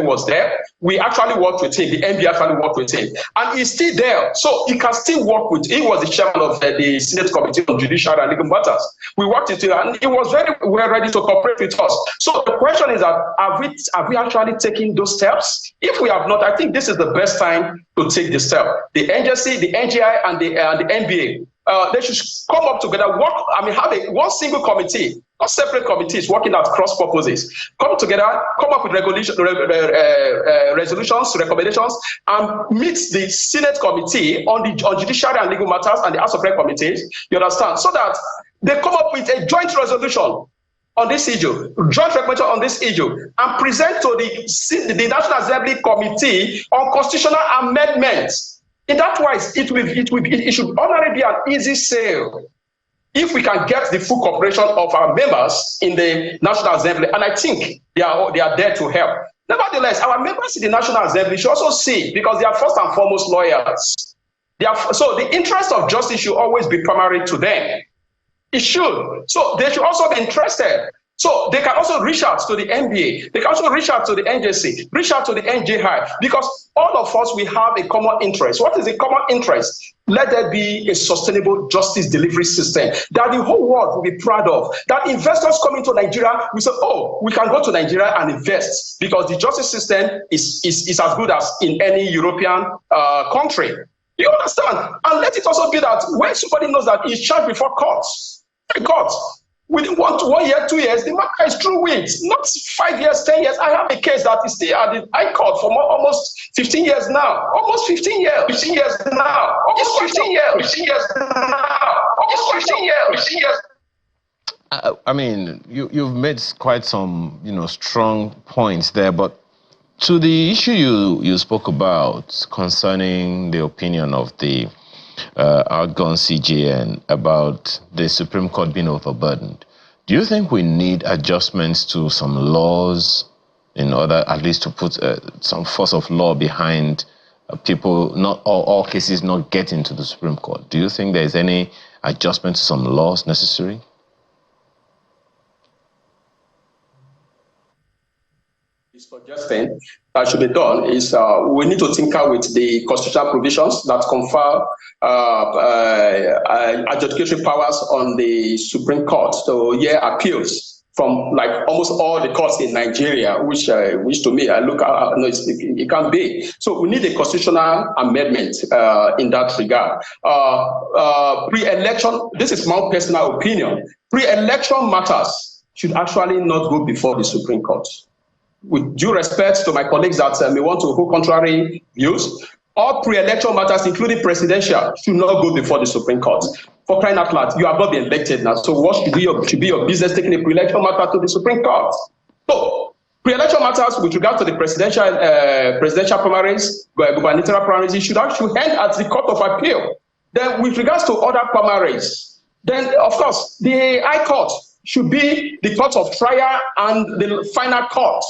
was there, we actually worked with him. The NBA actually worked with him, and he's still there. So he can still work with. He was the chairman of the Senate Committee on Judiciary and Legal Matters. We worked with him, and he was very well ready to cooperate with us. So the question is that have we actually taken those steps? If we have not, I think this is the best time to take the step. The NJC, the NGI, and the NBA. They should come up together, have one single committee, not separate committees working at cross purposes. Come together, come up with resolutions, recommendations, and meet the Senate Committee on Judiciary and Legal Matters and the House of Rep committees, you understand, so that they come up with a joint resolution on this issue, joint recommendation on this issue, and present to the National Assembly Committee on Constitutional Amendments. In that wise, it should already be an easy sale if we can get the full cooperation of our members in the National Assembly, and I think they are there to help. Nevertheless, our members in the National Assembly should also see, because they are first and foremost lawyers. So the interest of justice should always be primary to them. It should. So they should also be interested. So they can also reach out to the NBA. They can also reach out to the NJC, reach out to the NJI, because all of us, we have a common interest. What is the common interest? Let there be a sustainable justice delivery system that the whole world will be proud of. That investors coming to Nigeria will say, oh, we can go to Nigeria and invest, because the justice system is as good as in any European country. You understand? And let it also be that when somebody knows that he's charged before courts, Within 1 year, 2 years, the matter is through with. Not 5 years, 10 years. I have a case that is still at the High Court for almost 15 years now. Almost 15 years. 15 years now. Almost 15 years. 15 years now. Almost 15 years. 15 years. I mean, you've made quite some, strong points there, but to the issue you spoke about concerning the opinion of the outgone CJN about the Supreme Court being overburdened, do you think we need adjustments to some laws in order at least to put some force of law behind people, not all cases not getting to the Supreme Court? Do you think there is any adjustment to some laws necessary? Suggesting that should be done is we need to tinker with the constitutional provisions that confer adjudicatory powers on the Supreme Court to hear appeals from like almost all the courts in Nigeria, which to me, I look at, no, it can't be. So we need a constitutional amendment in that regard. Pre-election, this is my personal opinion, pre-election matters should actually not go before the Supreme Court. With due respect to my colleagues that may want to hold contrary views, all pre-election matters, including presidential, should not go before the Supreme Court. For crying out loud, you have not been elected now. So what should be your business taking a pre-election matter to the Supreme Court? So pre-election matters with regard to the presidential primaries, gubernatorial primaries, it should actually end at the Court of Appeal. Then with regards to other primaries, then of course the High Court should be the court of trial and the final court,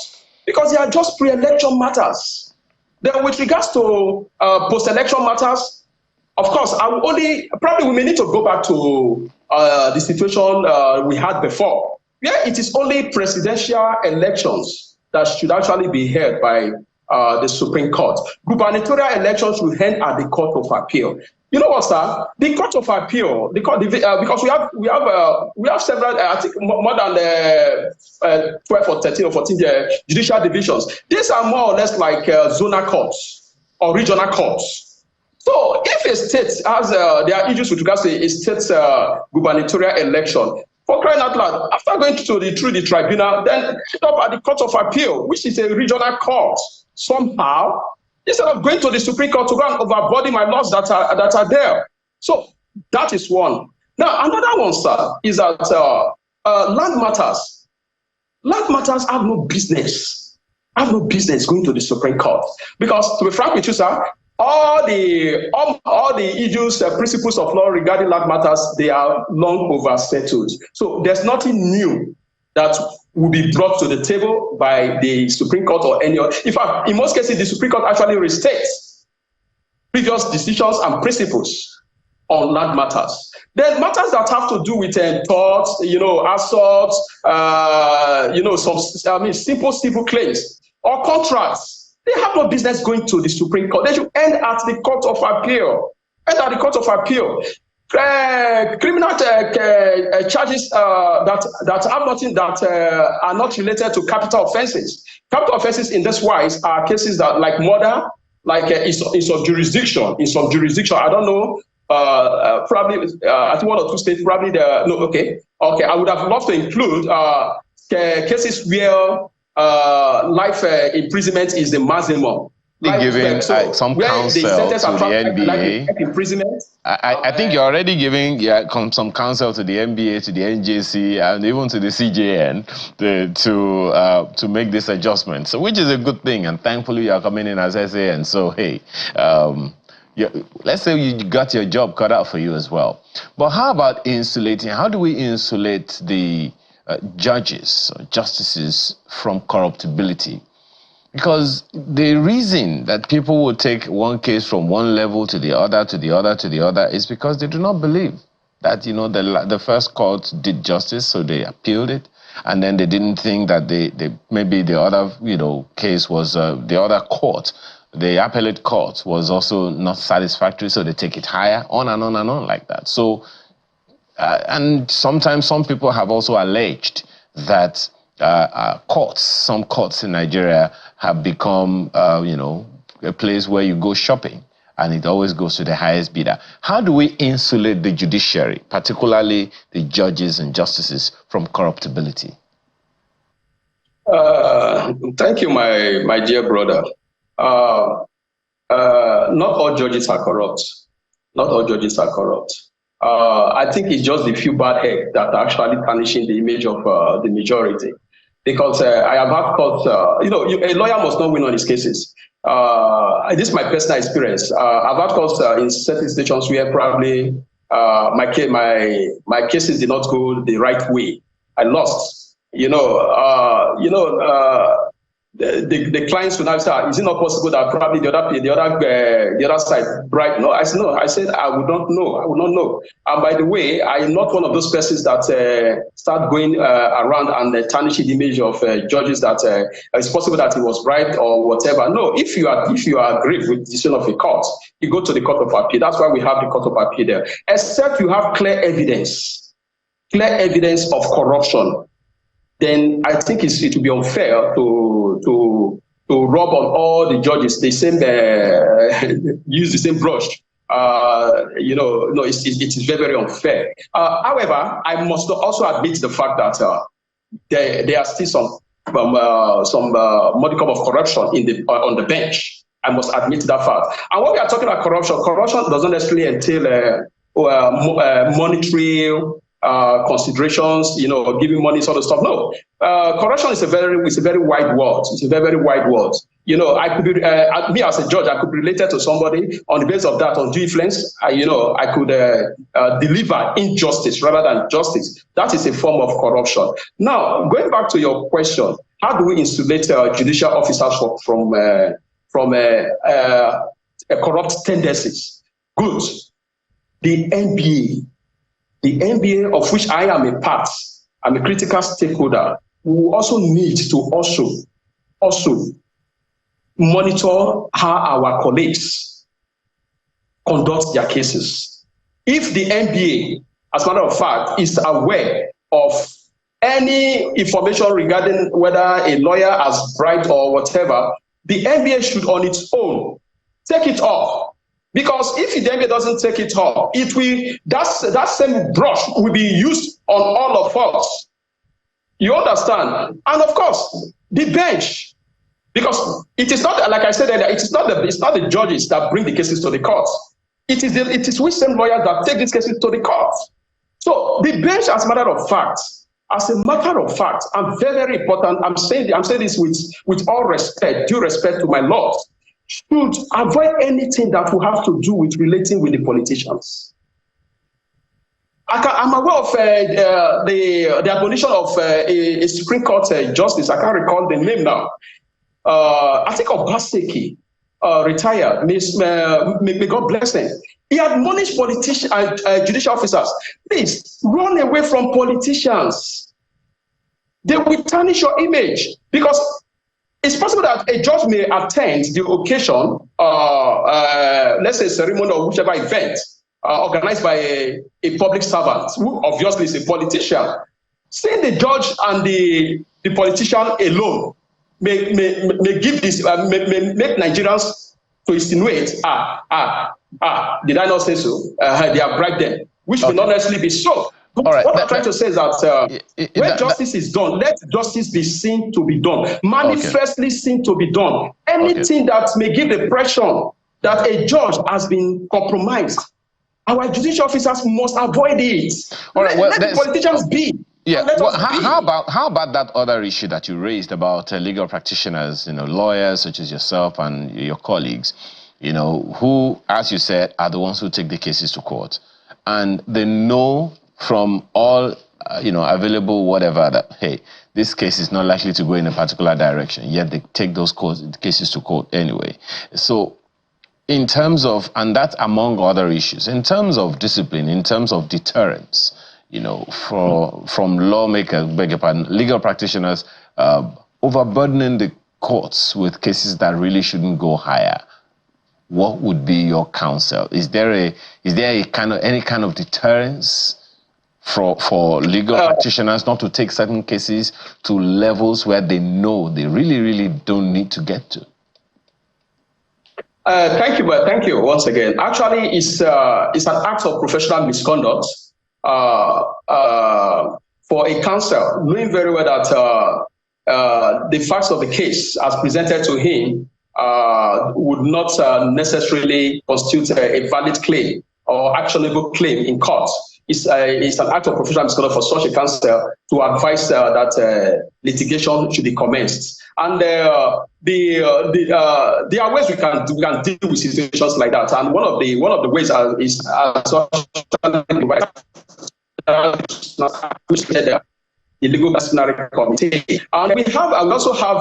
because they are just pre-election matters. Then with regards to post-election matters, of course, probably we may need to go back to the situation we had before, where it is only presidential elections that should actually be held by the Supreme Court. Gubernatorial elections will end at the Court of Appeal. You know what, sir? The Court of Appeal, because we have several, I think more than 12 or 13 or 14 judicial divisions. These are more or less like zonal courts or regional courts. So if a state has there are issues with regards to a state's gubernatorial election, for crying out loud, after going through the tribunal, then end up at the Court of Appeal, which is a regional court. Somehow, instead of going to the Supreme Court to go and overbody my laws that are there. So that is one. Now, another one, sir, is that land matters. Land matters have no business going to the Supreme Court. Because, to be frank with you, sir, all the issues, principles of law regarding land matters, they are long oversettled. So there's nothing new that will be brought to the table by the Supreme Court or any other. In fact, in most cases, the Supreme Court actually restates previous decisions and principles on land matters. Then matters that have to do with torts, assaults, some simple civil claims or contracts. They have no business going to the Supreme Court. They should end at the Court of Appeal. Criminal charges that have nothing, that are not related to capital offenses. Capital offenses in this wise are cases that, like murder, like in some jurisdiction. I don't know. Probably, I think 1 or 2 states. Probably I would have loved to include cases where life imprisonment is the maximum. Giving some counsel to the NBA. I think you're already giving some counsel to the NBA, to the NJC, and even to the CJN to make this adjustment. So, which is a good thing, and thankfully you are coming in as SA. And so, hey, let's say you got your job cut out for you as well. But how about insulating? How do we insulate the judges, or justices from corruptibility? Because the reason that people will take one case from one level to the other, to the other, to the other, is because they do not believe that, the first court did justice, so they appealed it. And then they didn't think that maybe the other, case was, the other court, the appellate court, was also not satisfactory, so they take it higher, on and on and on like that. So, and sometimes some people have also alleged that some courts in Nigeria have become, a place where you go shopping and it always goes to the highest bidder. How do we insulate the judiciary, particularly the judges and justices, from corruptibility? Thank you, my dear brother. Not all judges are corrupt. Not all judges are corrupt. I think it's just the few bad eggs that are actually tarnishing the image of the majority. Because I have had courts, a lawyer must not win on his cases. This is my personal experience. I've had courts in certain situations where probably my cases did not go the right way. I lost. The clients will now say, is it not possible that probably the other side bribe? No, I said no. I said I would not know. I would not know. And by the way, I am not one of those persons that start going around and tarnishing the image of judges that it's possible that he was bribed or whatever. No, if you are aggrieved with the decision of a court, you go to the court of appeal. That's why we have the court of appeal there. Except you have clear evidence of corruption, then I think it would be unfair to rub on all the judges the same use the same brush. It is very, very unfair. However, I must also admit the fact that there are still some modicum of corruption on the bench. I must admit that fact. And when we are talking about corruption doesn't necessarily entail monetary considerations, giving money, sort of stuff. No, corruption is a very wide word. It's a very, very wide word. I could be me as a judge, I could be related to somebody on the basis of that, on due influence. I could deliver injustice rather than justice. That is a form of corruption. Now, going back to your question, how do we insulate judicial officers from corrupt tendencies? Good. The NBA, of which I am a part, I'm a critical stakeholder, we also need to also monitor how our colleagues conduct their cases. If the NBA, as a matter of fact, is aware of any information regarding whether a lawyer has bribed or whatever, the NBA should on its own take it off. Because if the NBA doesn't take it off, that same brush will be used on all of us. You understand? And of course, the bench, because it is not, like I said earlier, it's not the judges that bring the cases to the courts. It is we same lawyers that take these cases to the courts. So the bench, as a matter of fact, and very, very important, I'm saying this with all respect, due respect to my laws, should avoid anything that will have to do with relating with the politicians. I'm aware of the abolition of a Supreme Court justice. I can't recall the name now. I think Obaseki retired. May God bless him. He admonished judicial officers, please run away from politicians. They will tarnish your image, because it's possible that a judge may attend the occasion, let's say ceremony or whichever event, organized by a public servant, who obviously is a politician. Seeing the judge and the politician alone may give this, may make Nigerians to insinuate, did I not say so? They have bribed them, which may not necessarily be so. Right. What I'm trying to say is that when justice is done, let justice be seen to be done, manifestly seen to be done. Anything that may give the impression that a judge has been compromised, our judicial officers must avoid it. All right, let the politicians be. Yeah. How about that other issue that you raised about legal practitioners, lawyers such as yourself and your colleagues, who, as you said, are the ones who take the cases to court, and they know from all available whatever that, hey, this case is not likely to go in a particular direction, yet they take those cases to court anyway. So in terms of, and that's among other issues, in terms of discipline, in terms of deterrence, from lawmakers, legal practitioners overburdening the courts with cases that really shouldn't go higher, what would be your counsel? Is there any kind of deterrence for legal practitioners not to take certain cases to levels where they know they really, really don't need to get to? Thank you once again. Actually, it's an act of professional misconduct for a counsel, knowing very well that the facts of the case as presented to him would not necessarily constitute a valid claim or actionable claim in court. It's an act of professional misconduct for such a counsel to advise that litigation should be commenced. And there are ways we can deal with situations like that. And one of the ways is the legal disciplinary committee. And we also have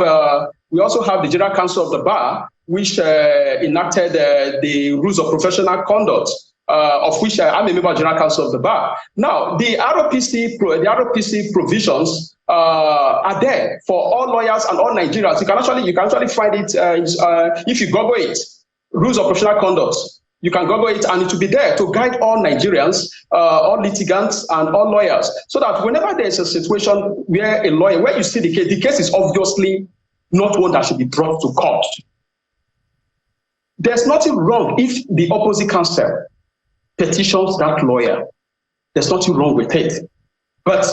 the General Counsel of the Bar, which enacted the rules of professional conduct, of which I'm a member of General Counsel of the Bar. Now, the ROPC provisions are there for all lawyers and all Nigerians. You can actually find it if you Google it, rules of professional conduct. You can Google it, and it will be there to guide all Nigerians, all litigants, and all lawyers, so that whenever there is a situation where you see the case is obviously not one that should be brought to court. There's nothing wrong if the opposite counsel petitions that lawyer. There's nothing wrong with it. But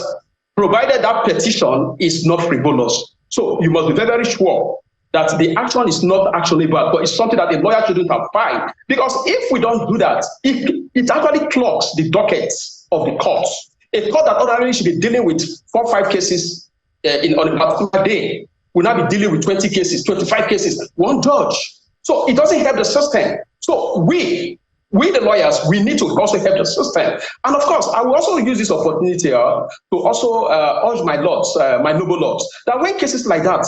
provided that petition is not frivolous. So you must be very, very sure that the action is not actionable, but it's something that a lawyer shouldn't have filed. Because if we don't do that, it actually clogs the dockets of the courts. A court that ordinarily should be dealing with 4 or 5 cases on a particular day will now be dealing with 20 cases, 25 cases, one judge. So it doesn't help the system. So we the lawyers, we need to also help the system. And of course, I will also use this opportunity to also urge my lords, my noble lords, that when cases like that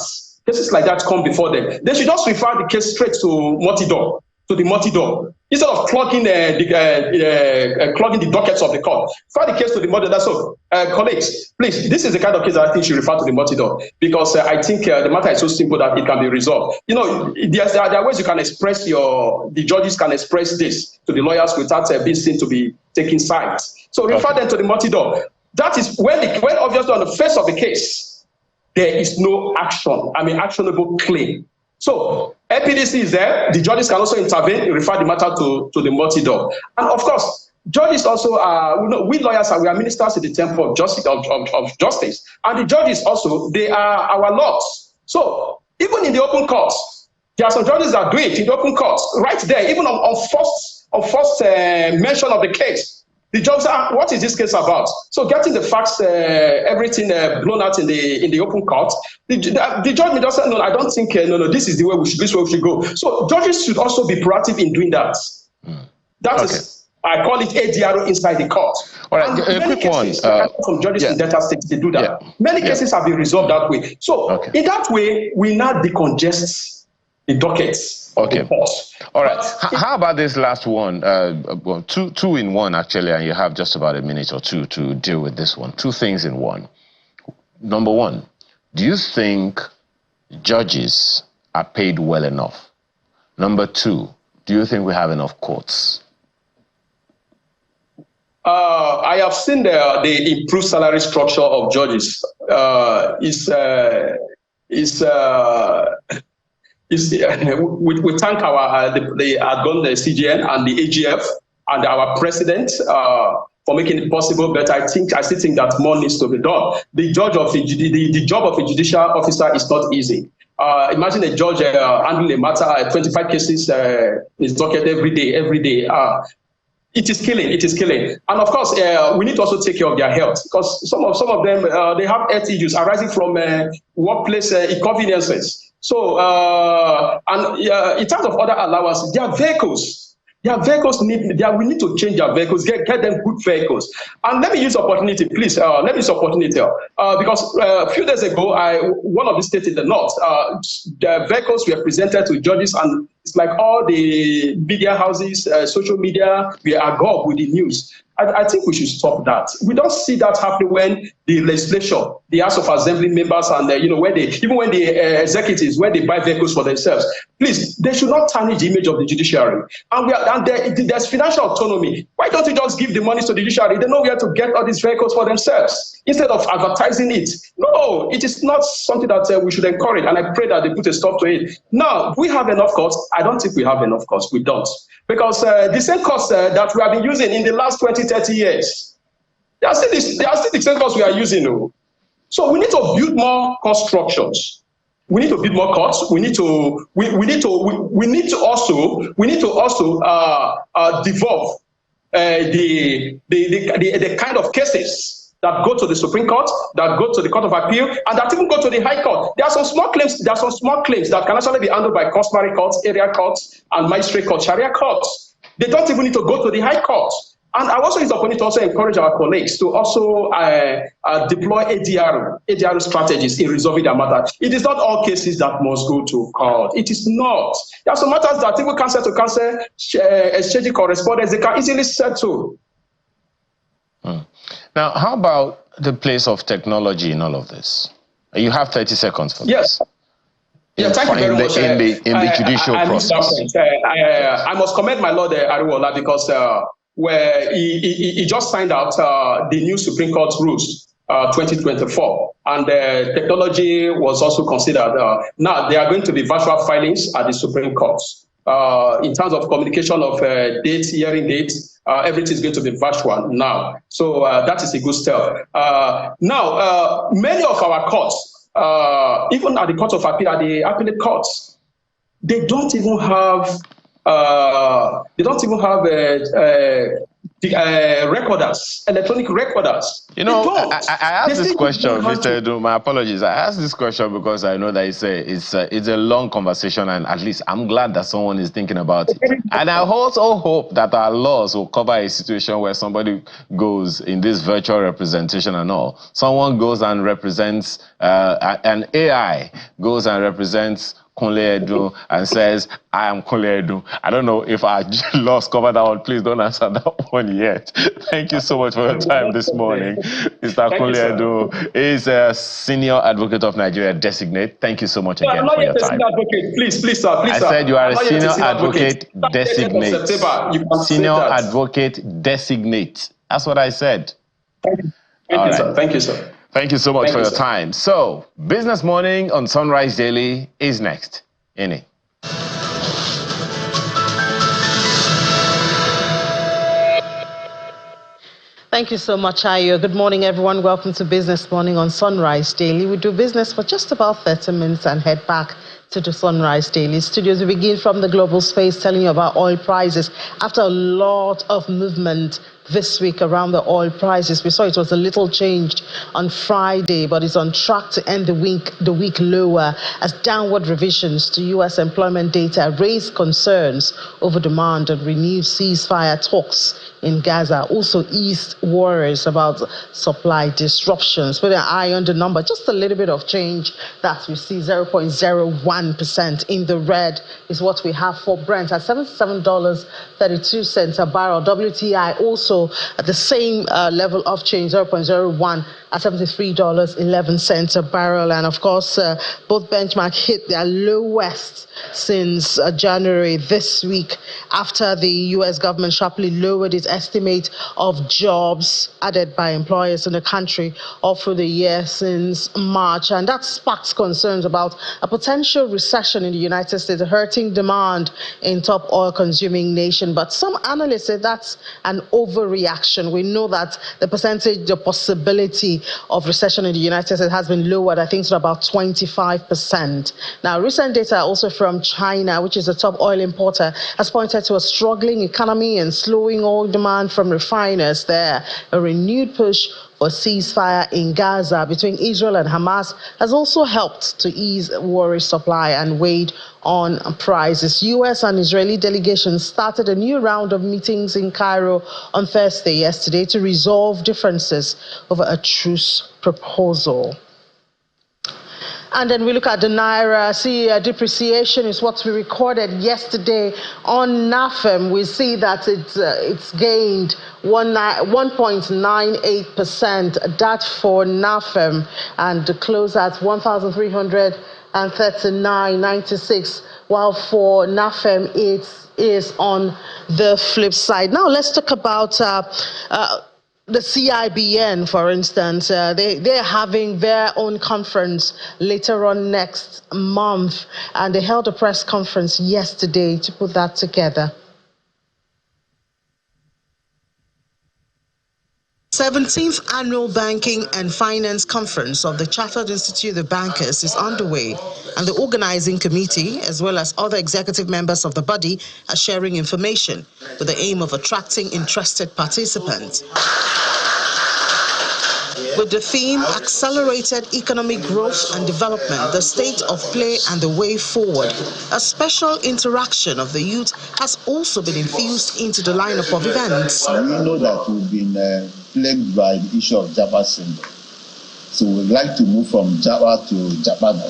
come before them, they should just refer the case straight to the multi-door, instead of clogging the dockets of the court. Refer the case to the multi-door. So, colleagues, please, this is the kind of case that I think should refer to the multi-door, because I think the matter is so simple that it can be resolved. You know, there are ways you can express the judges can express this to the lawyers without being seen to be taking sides. So refer them to the multi-door. That is when obviously on the face of the case, there is no actionable claim. So LPDC is there. The judges can also intervene, refer the matter to the multi-door. And of course, judges also are, we lawyers we are ministers in the temple of justice, and the judges also, they are our lords. So even in the open courts, there are some judges that do it in the open courts, right there, even on first mention of the case. The judge said, what is this case about? So getting the facts, everything blown out in the open court, the judge may just say, no, I don't think, this is the way we should go. So judges should also be proactive in doing that. That is, I call it ADRO inside the court. All right, a quick one. Some judges in Delta State, they do that. Yeah. Many cases have been resolved that way. So in that way, we now decongest the dockets. Okay. All right. How about this last one? Well, two in one, actually, and you have just about a minute or two to deal with this one. 2 things in one. Number one, do you think judges are paid well enough? Number 2, do you think we have enough courts? I have seen the improved salary structure of judges. We thank the CGN and the AGF and our president for making it possible, but I still think that more needs to be done. The job of a judicial officer is not easy. Imagine a judge handling a matter, 25 cases is docket every day. It is killing. And of course, we need to also take care of their health, because some of them, they have health issues arising from workplace inconveniences. So, in terms of other allowances, their vehicles we need to change their vehicles, get them good vehicles. And let me use opportunity, please. Because a few days ago, one of the states in the north, the vehicles were presented to judges, and it's like all the media houses, social media, we are agog with the news. I think we should stop that. We don't see that happening when the legislature, the House of Assembly members, and when the executives, when they buy vehicles for themselves, Please, they should not tarnish the image of the judiciary. And there's financial autonomy. Why don't you just give the money to the judiciary? They know where to get all these vehicles for themselves instead of advertising it. No, it is not something that we should encourage. And I pray that they put a stop to it. Now, we have enough courts. I don't think we have enough courts. We don't. Because the same courts that we have been using in the last 20, 30 years, they are still the same courts we are using. No? So we need to build more court structures. We need to build more courts. We need to also devolve the kind of cases that go to the Supreme Court, that go to the Court of Appeal, and that even go to the High Court. There are some small claims. There are some small claims that can actually be handled by customary courts, area courts, and magistrate courts, Sharia courts. They don't even need to go to the High Court. And I also use the opportunity to also encourage our colleagues to also deploy ADR strategies in resolving their matter. It is not all cases that must go to court. It is not. There are some matters that people counsel to counsel, exchanging correspondence, they can easily settle. Now, how about the place of technology in all of this? You have 30 seconds for this. Yeah, thank you very much. In the judicial process. I must commend my Lord Ariwoola because where he just signed out the new Supreme Court rules 2024, and technology was also considered. Now, there are going to be virtual filings at the Supreme Court. In terms of communication of dates, hearing dates, everything is going to be virtual now. So that is a good step. Now, many of our courts, even at the Court of Appeal, at the appellate courts, they don't even have recorders, electronic recorders. You know, I asked this question, Mr. Edu. My apologies. I asked this question because I know that it's a long conversation, and at least I'm glad that someone is thinking about it. And I also hope that our laws will cover a situation where somebody goes in this virtual representation and all. Someone goes and represents an AI goes and represents Kunle Edu and says, I am Kunle Edu. I don't know if our laws cover that one. Please don't answer that one yet. Thank you so much for your time this morning. Mr. Kunle Edu is a senior advocate of Nigeria designate. Thank you so much again for your time. Please, sir. I said you are a senior advocate designate. Senior advocate designate. That's what I said. Thank you, sir. Thank you, sir. Thank you so much for your time. So, Business Morning on Sunrise Daily is next. Ini. Thank you so much, Ayo. Good morning, everyone. Welcome to Business Morning on Sunrise Daily. We do business for just about 30 minutes and head back to the Sunrise Daily studios. We begin from the global space, telling you about oil prices. After a lot of movement this week around the oil prices, we saw it was a little changed on Friday, but it's on track to end the week lower as downward revisions to U.S. employment data raised concerns over demand and renewed ceasefire talks in Gaza, also eased worries about supply disruptions. With an eye on the number, just a little bit of change that we see, 0.01% in the red is what we have for Brent at $77.32 a barrel. WTI also at the same level of change, 0.01 at $73.11 a barrel. And of course, both benchmark hit their lowest since January this week after the U.S. government sharply lowered its estimate of jobs added by employers in the country all through the year since March. And that sparks concerns about a potential recession in the United States, hurting demand in top oil-consuming nation. But some analysts say that's an overreaction. We know that the possibility of recession in the United States has been lowered, I think, to about 25%. Now, recent data also from China, which is a top oil importer, has pointed to a struggling economy and slowing oil demand from refiners there. A renewed push for ceasefire in Gaza between Israel and Hamas has also helped to ease worry supply and weighed on prices. U.S. and Israeli delegations started a new round of meetings in Cairo on Thursday yesterday to resolve differences over a truce proposal. And then we look at the Naira. See, depreciation is what we recorded yesterday on NAFEM. We see that it's gained 1.98%. That for NAFEM, and close at 1,339.96 while for NAFEM it is on the flip side. Now let's talk about the CIBN, for instance. They're having their own conference later on next month, and they held a press conference yesterday to put that together. 17th Annual Banking and Finance Conference of the Chartered Institute of Bankers is underway, and the organizing committee, as well as other executive members of the body, are sharing information with the aim of attracting interested participants. With the theme, Accelerated Economic Growth and Development, the State of Play and the Way Forward, a special interaction of the youth has also been infused into the lineup of events. We know that we've been plagued by the issue of Jabba syndrome. So we'd like to move from Jabba to Jabana.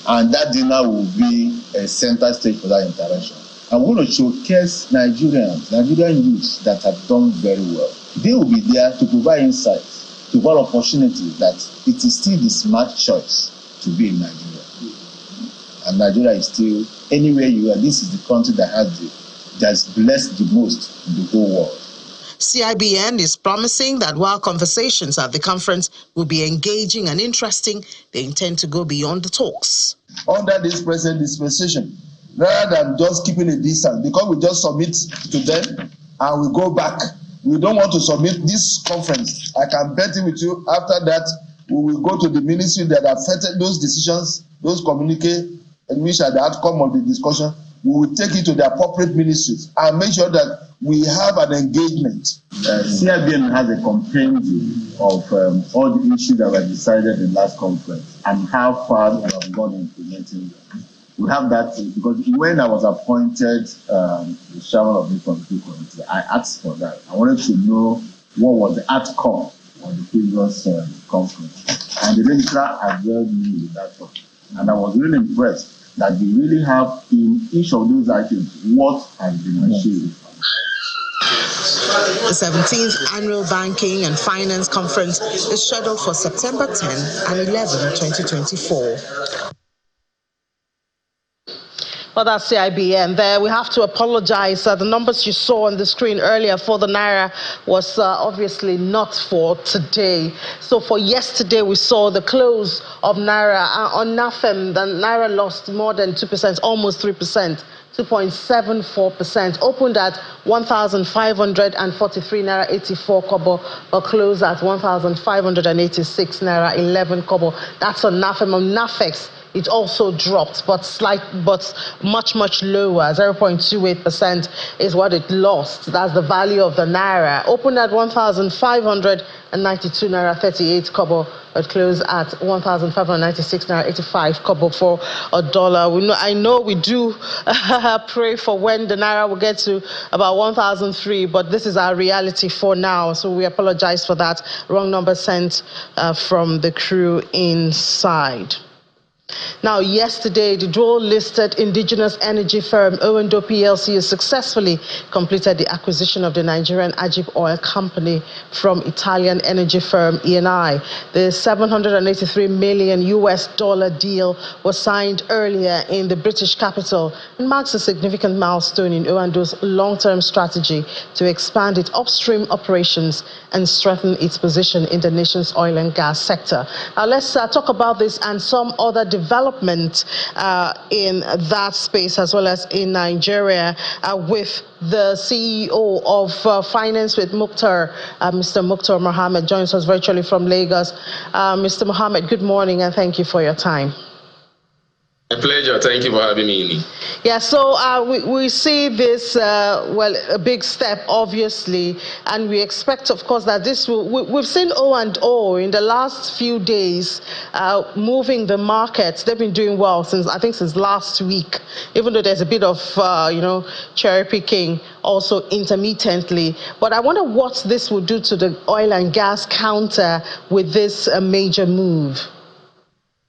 And that dinner will be a center stage for that interaction. I'm going to showcase Nigerian youths that have done very well. They will be there to provide insights, to provide opportunities that it is still the smart choice to be in Nigeria. And Nigeria is still, anywhere you are, this is the country that has blessed the most in the whole world. CIBN is promising that while conversations at the conference will be engaging and interesting, they intend to go beyond the talks. Under this present dispensation, rather than just keeping a distance, because we just submit to them and we go back, we don't want to submit this conference. I can bet it with you, after that, we will go to the ministry that affected those decisions, those communiques, and which are the outcome of the discussion. We will take it to the appropriate ministries and make sure that we have an engagement. CIBN has a compendium of all the issues that were decided in the last conference and how far we have gone implementing them. We have that because when I was appointed the chairman of the committee, I asked for that. I wanted to know what was the outcome of the previous conference. And the registrar advised me with that one. And I was really impressed that we really have in each of those items what has been achieved. The 17th Annual Banking and Finance Conference is scheduled for September 10 and 11, 2024. Well, that's CIBN there. We have to apologize. The numbers you saw on the screen earlier for the Naira was obviously not for today. So for yesterday, we saw the close of Naira. On NAFEM, the Naira lost more than 2%, almost 3%. 2.74%, opened at 1,543 naira 84 kobo, or closed at 1,586 naira 11 kobo. That's on NAFEM. On NAFEX, it also dropped, but much lower. 0.28% is what it lost. That's the value of the Naira. Opened at 1,592 naira 38 kobo. It closed at 1,596 naira 85 kobo for a dollar. I know we do pray for when the Naira will get to about 1,003, but this is our reality for now. So we apologize for that. Wrong number sent from the crew inside. Now, yesterday, the dual-listed indigenous energy firm O&O PLC has successfully completed the acquisition of the Nigerian Ajib Oil Company from Italian energy firm Eni. The $783 million deal was signed earlier in the British capital and marks a significant milestone in O&O's long-term strategy to expand its upstream operations and strengthen its position in the nation's oil and gas sector. Now, let's talk about this and some other development in that space as well as in Nigeria with the CEO of Finance with Mukhtar, Mr. Mukhtar Mohammed, joins us virtually from Lagos. Mr. Mohammed, good morning and thank you for your time. A pleasure. Thank you for having me. Yeah, so we see this, a big step, obviously, and we expect, of course, that this will, we've seen O&O in the last few days moving the markets. They've been doing well since last week, even though there's a bit of, cherry picking also intermittently. But I wonder what this will do to the oil and gas counter with this major move.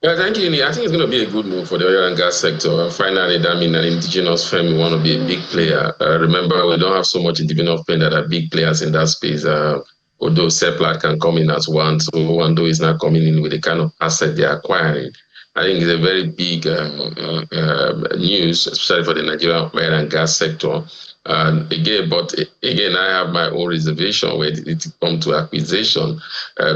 Yeah, thank you, Lee. I think it's going to be a good move for the oil and gas sector. Finally, that means an indigenous firm will want to be a big player. Remember, we don't have so much indigenous firms that are big players in that space. Although Seplat can come in as one, so O&O is not coming in with the kind of asset they're acquiring. I think it's a very big news, especially for the Nigerian oil and gas sector. And again, I have my own reservation when it comes to acquisition.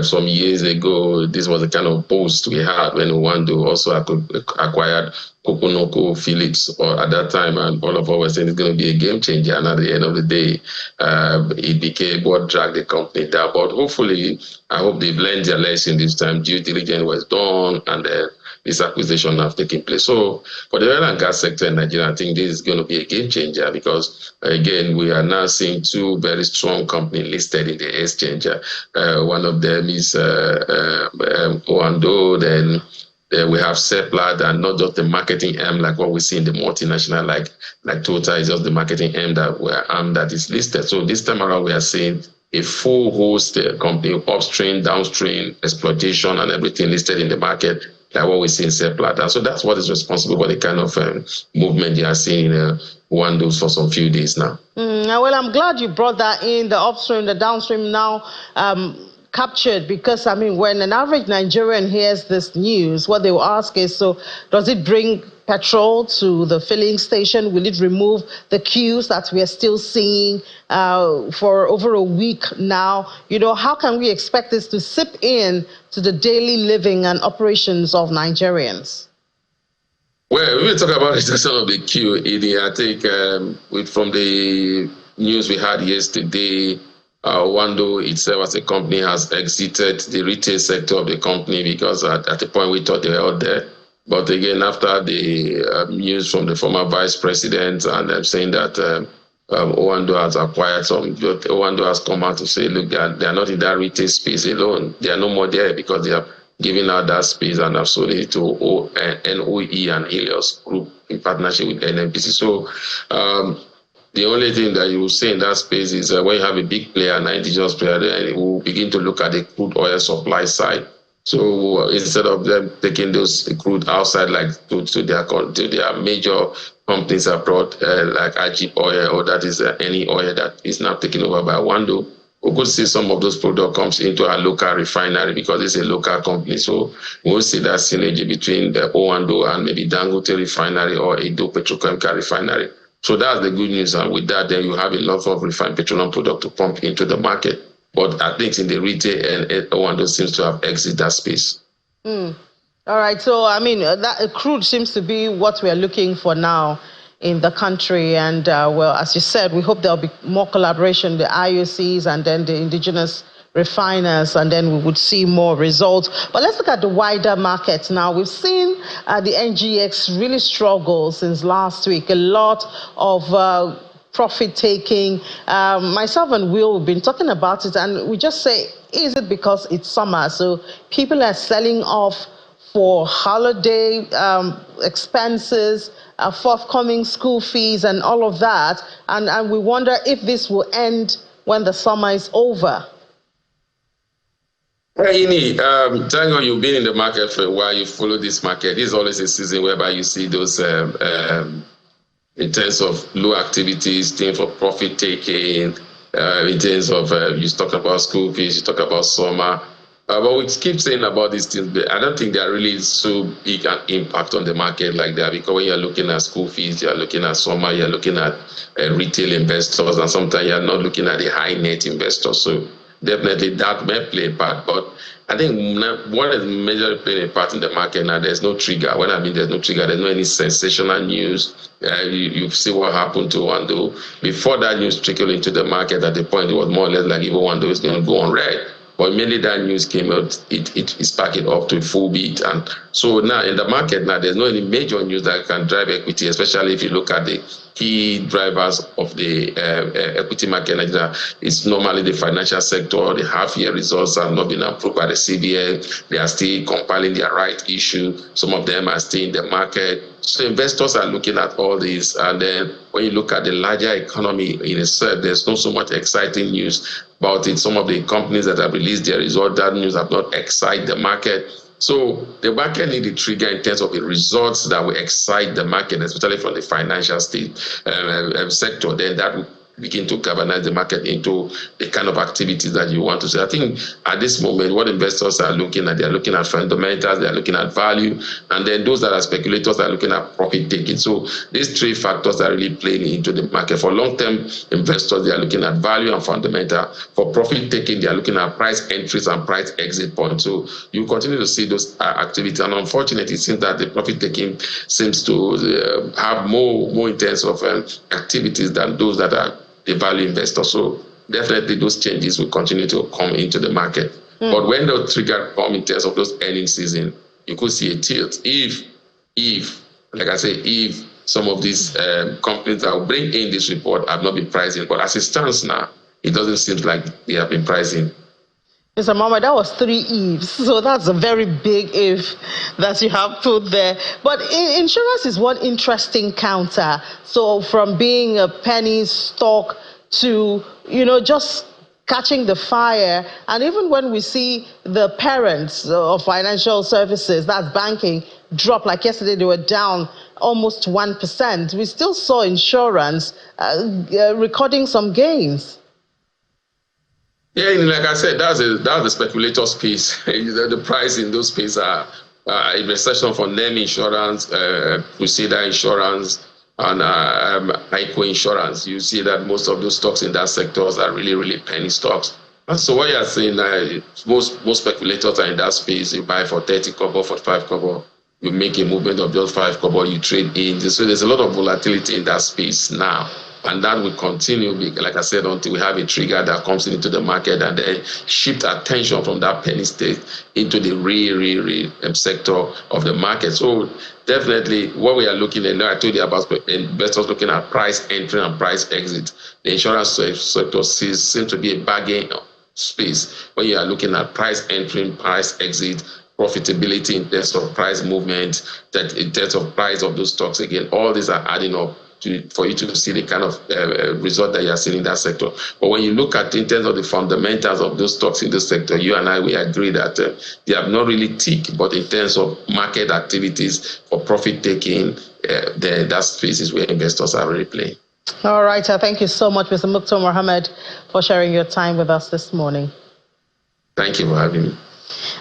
Some years ago, this was the kind of boast we had when Owando also acquired Okonoko Phillips, or at that time, and all of us were saying it's going to be a game changer. And at the end of the day, it became what dragged the company down. But hopefully, I hope they've learned their lesson this time. Due diligence was done, and this acquisition have taken place. So for the oil and gas sector in Nigeria, I think this is going to be a game changer because, again, we are now seeing two very strong companies listed in the exchange. One of them is Owando, then we have Seplat, and not just the marketing arm like what we see in the multinational like Total is just the marketing arm that is listed. So this time around, we are seeing a full host company, upstream, downstream, exploitation, and everything listed in the market, like what we see in Seplat. And so that's what is responsible for the kind of movement you are seeing in Owando for some few days now. Well, I'm glad you brought that in, the upstream, the downstream now captured, because, I mean, when an average Nigerian hears this news, what they will ask is, so does it bring petrol to the filling station? Will it remove the queues that we are still seeing for over a week now? You know, how can we expect this to seep in to the daily living and operations of Nigerians? Well, we will talk about the situation of the queue, Edie. I think from the news we had yesterday, Owando itself as a company has exited the retail sector of the company because at the point we thought they were out there. But again, after the news from the former vice president and them saying that Owando has acquired some, Owando has come out to say, look, they are not in that retail space alone. They are no more there because they have given out that space and have sold it to NOE and Helios Group in partnership with NNPC. So the only thing that you will see in that space is when you have a big player, an indigenous player, they will begin to look at the crude oil supply side. So instead of them taking those crude outside, like to their major companies abroad, like Ajib Oil, or that is any oil that is now taken over by Owando, we could see some of those products comes into our local refinery because it's a local company. So we'll see that synergy between the Owando and maybe Dangote refinery or Edo Petrochemical refinery. So that's the good news. And with that, then you have a lot of refined petroleum product to pump into the market. But I think in the retail, and Owando seems to have exited that space. All right. So, I mean, that crude seems to be what we are looking for now in the country. And, well, as you said, we hope there'll be more collaboration, the IOCs and then the indigenous refiners, and then we would see more results. But let's look at the wider market now. We've seen the NGX really struggle since last week. A lot of profit taking. Myself and Will have been talking about it, and we just say, is it because it's summer? So people are selling off for holiday expenses, forthcoming school fees, and all of that. And we wonder if this will end when the summer is over. Hey, Ini, thank God you've been in the market for a while. You follow this market. This is always a season whereby you see those in terms of low activities, things for profit taking, in terms of you talk about school fees, you talk about summer. But we keep saying about these things, but I don't think they are really so big an impact on the market like that, because when you're looking at school fees, you're looking at summer, you're looking at retail investors, and sometimes you're not looking at the high net investors. So definitely that may play a part. But I think what is majorly playing a part in the market now, there's no trigger. When I mean there's no trigger, there's no any sensational news. You see what happened to Owando. Before that news trickled into the market, at the point it was more or less like even Owando is going to go on red. But immediately that news came out, it sparked it up to a full beat. And so now in the market now, there's no any major news that can drive equity, especially if you look at the key drivers of the equity market. It's normally the financial sector. The half-year results have not been approved by the CBN. They are still compiling their right issue. Some of them are still in the market. So investors are looking at all this. And then when you look at the larger economy in itself, there's not so much exciting news about it. Some of the companies that have released their results, that news have not excited the market. So the market needs a trigger in terms of the results that will excite the market, especially from the financial sector. Then that begin to galvanize the market into the kind of activities that you want to see. I think at this moment, what investors are looking at, they're looking at fundamentals, they're looking at value, and then those that are speculators are looking at profit taking. So these three factors are really playing into the market. For long-term investors, they are looking at value and fundamental. For profit taking, they are looking at price entries and price exit points. So you continue to see those activities, and unfortunately, it seems that the profit taking seems to have more intense of activities than those that are the value investors. So definitely those changes will continue to come into the market. But when the trigger come in terms of those earnings season, you could see a tilt. If, like I say, if some of these companies that will bring in this report have not been pricing, but as it stands now, it doesn't seem like they have been pricing. Mr. Mohammed, that was 3 ifs, so that's a very big if that you have put there. But insurance is one interesting counter. So from being a penny stock to, just catching the fire, and even when we see the parents of financial services, that's banking, drop, like yesterday they were down almost 1%, we still saw insurance recording some gains. Yeah, like I said, that's the speculator space. The price in those spaces are a recession for NEM insurance, Crusader insurance, and ICO insurance. You see that most of those stocks in that sectors are really, really penny stocks. And so what you're saying, most speculators are in that space. You buy for 30 kobo, 45 kobo, you make a movement of just 5 kobo, you trade in. So there's a lot of volatility in that space now. And that will continue, like I said, until we have a trigger that comes into the market and then shift attention from that penny state into the real sector of the market. So definitely what we are looking at, I told you about investors looking at price entry and price exit. The insurance sector seems to be a bargain space when you are looking at price entry, price exit, profitability in terms of price movement, that in terms of price of those stocks. Again, all these are adding up for you to see the kind of result that you are seeing in that sector. But when you look at in terms of the fundamentals of those stocks in this sector, you and I, we agree that they have not really ticked, but in terms of market activities for profit taking, that space is where investors are really playing. All right, thank you so much, Mr. Mukto Mohammed, for sharing your time with us this morning. Thank you for having me.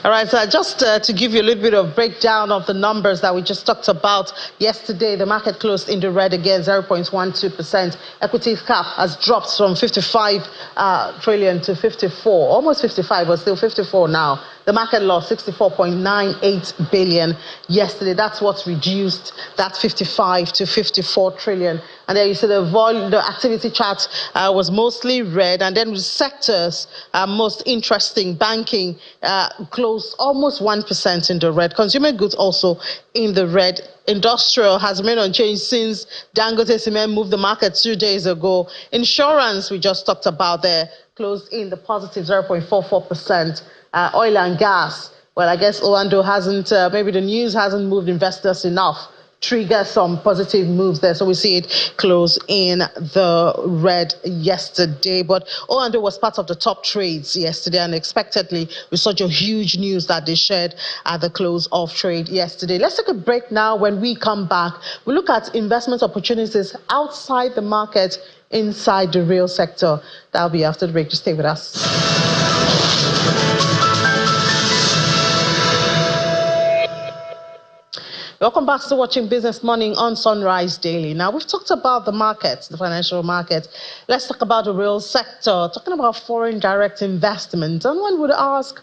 All right, so just to give you a little bit of breakdown of the numbers that we just talked about yesterday, the market closed in the red again, 0.12%. Equity cap has dropped from 55 trillion to 54, almost 55, but still 54 now. The market lost 64.98 billion yesterday. That's what's reduced that 55 to 54 trillion. And there you see the activity chart was mostly red. And then the sectors most interesting, banking closed almost 1% in the red. Consumer goods also in the red. Industrial has remained unchanged since Dangote Cement moved the market 2 days ago. Insurance, we just talked about there, closed in the positive 0.44%. Oil and gas, well, I guess Orlando hasn't, maybe the news hasn't moved investors enough, trigger some positive moves there. So we see it close in the red yesterday. But Orlando was part of the top trades yesterday, and unexpectedly, with such a huge news that they shared at the close of trade yesterday. Let's take a break now. When we come back, we look at investment opportunities outside the market, inside the real sector. That'll be after the break. Just stay with us. Welcome back to Watching Business Morning on Sunrise Daily. Now, we've talked about the markets, the financial market. Let's talk about the real sector, talking about foreign direct investment. And one would ask,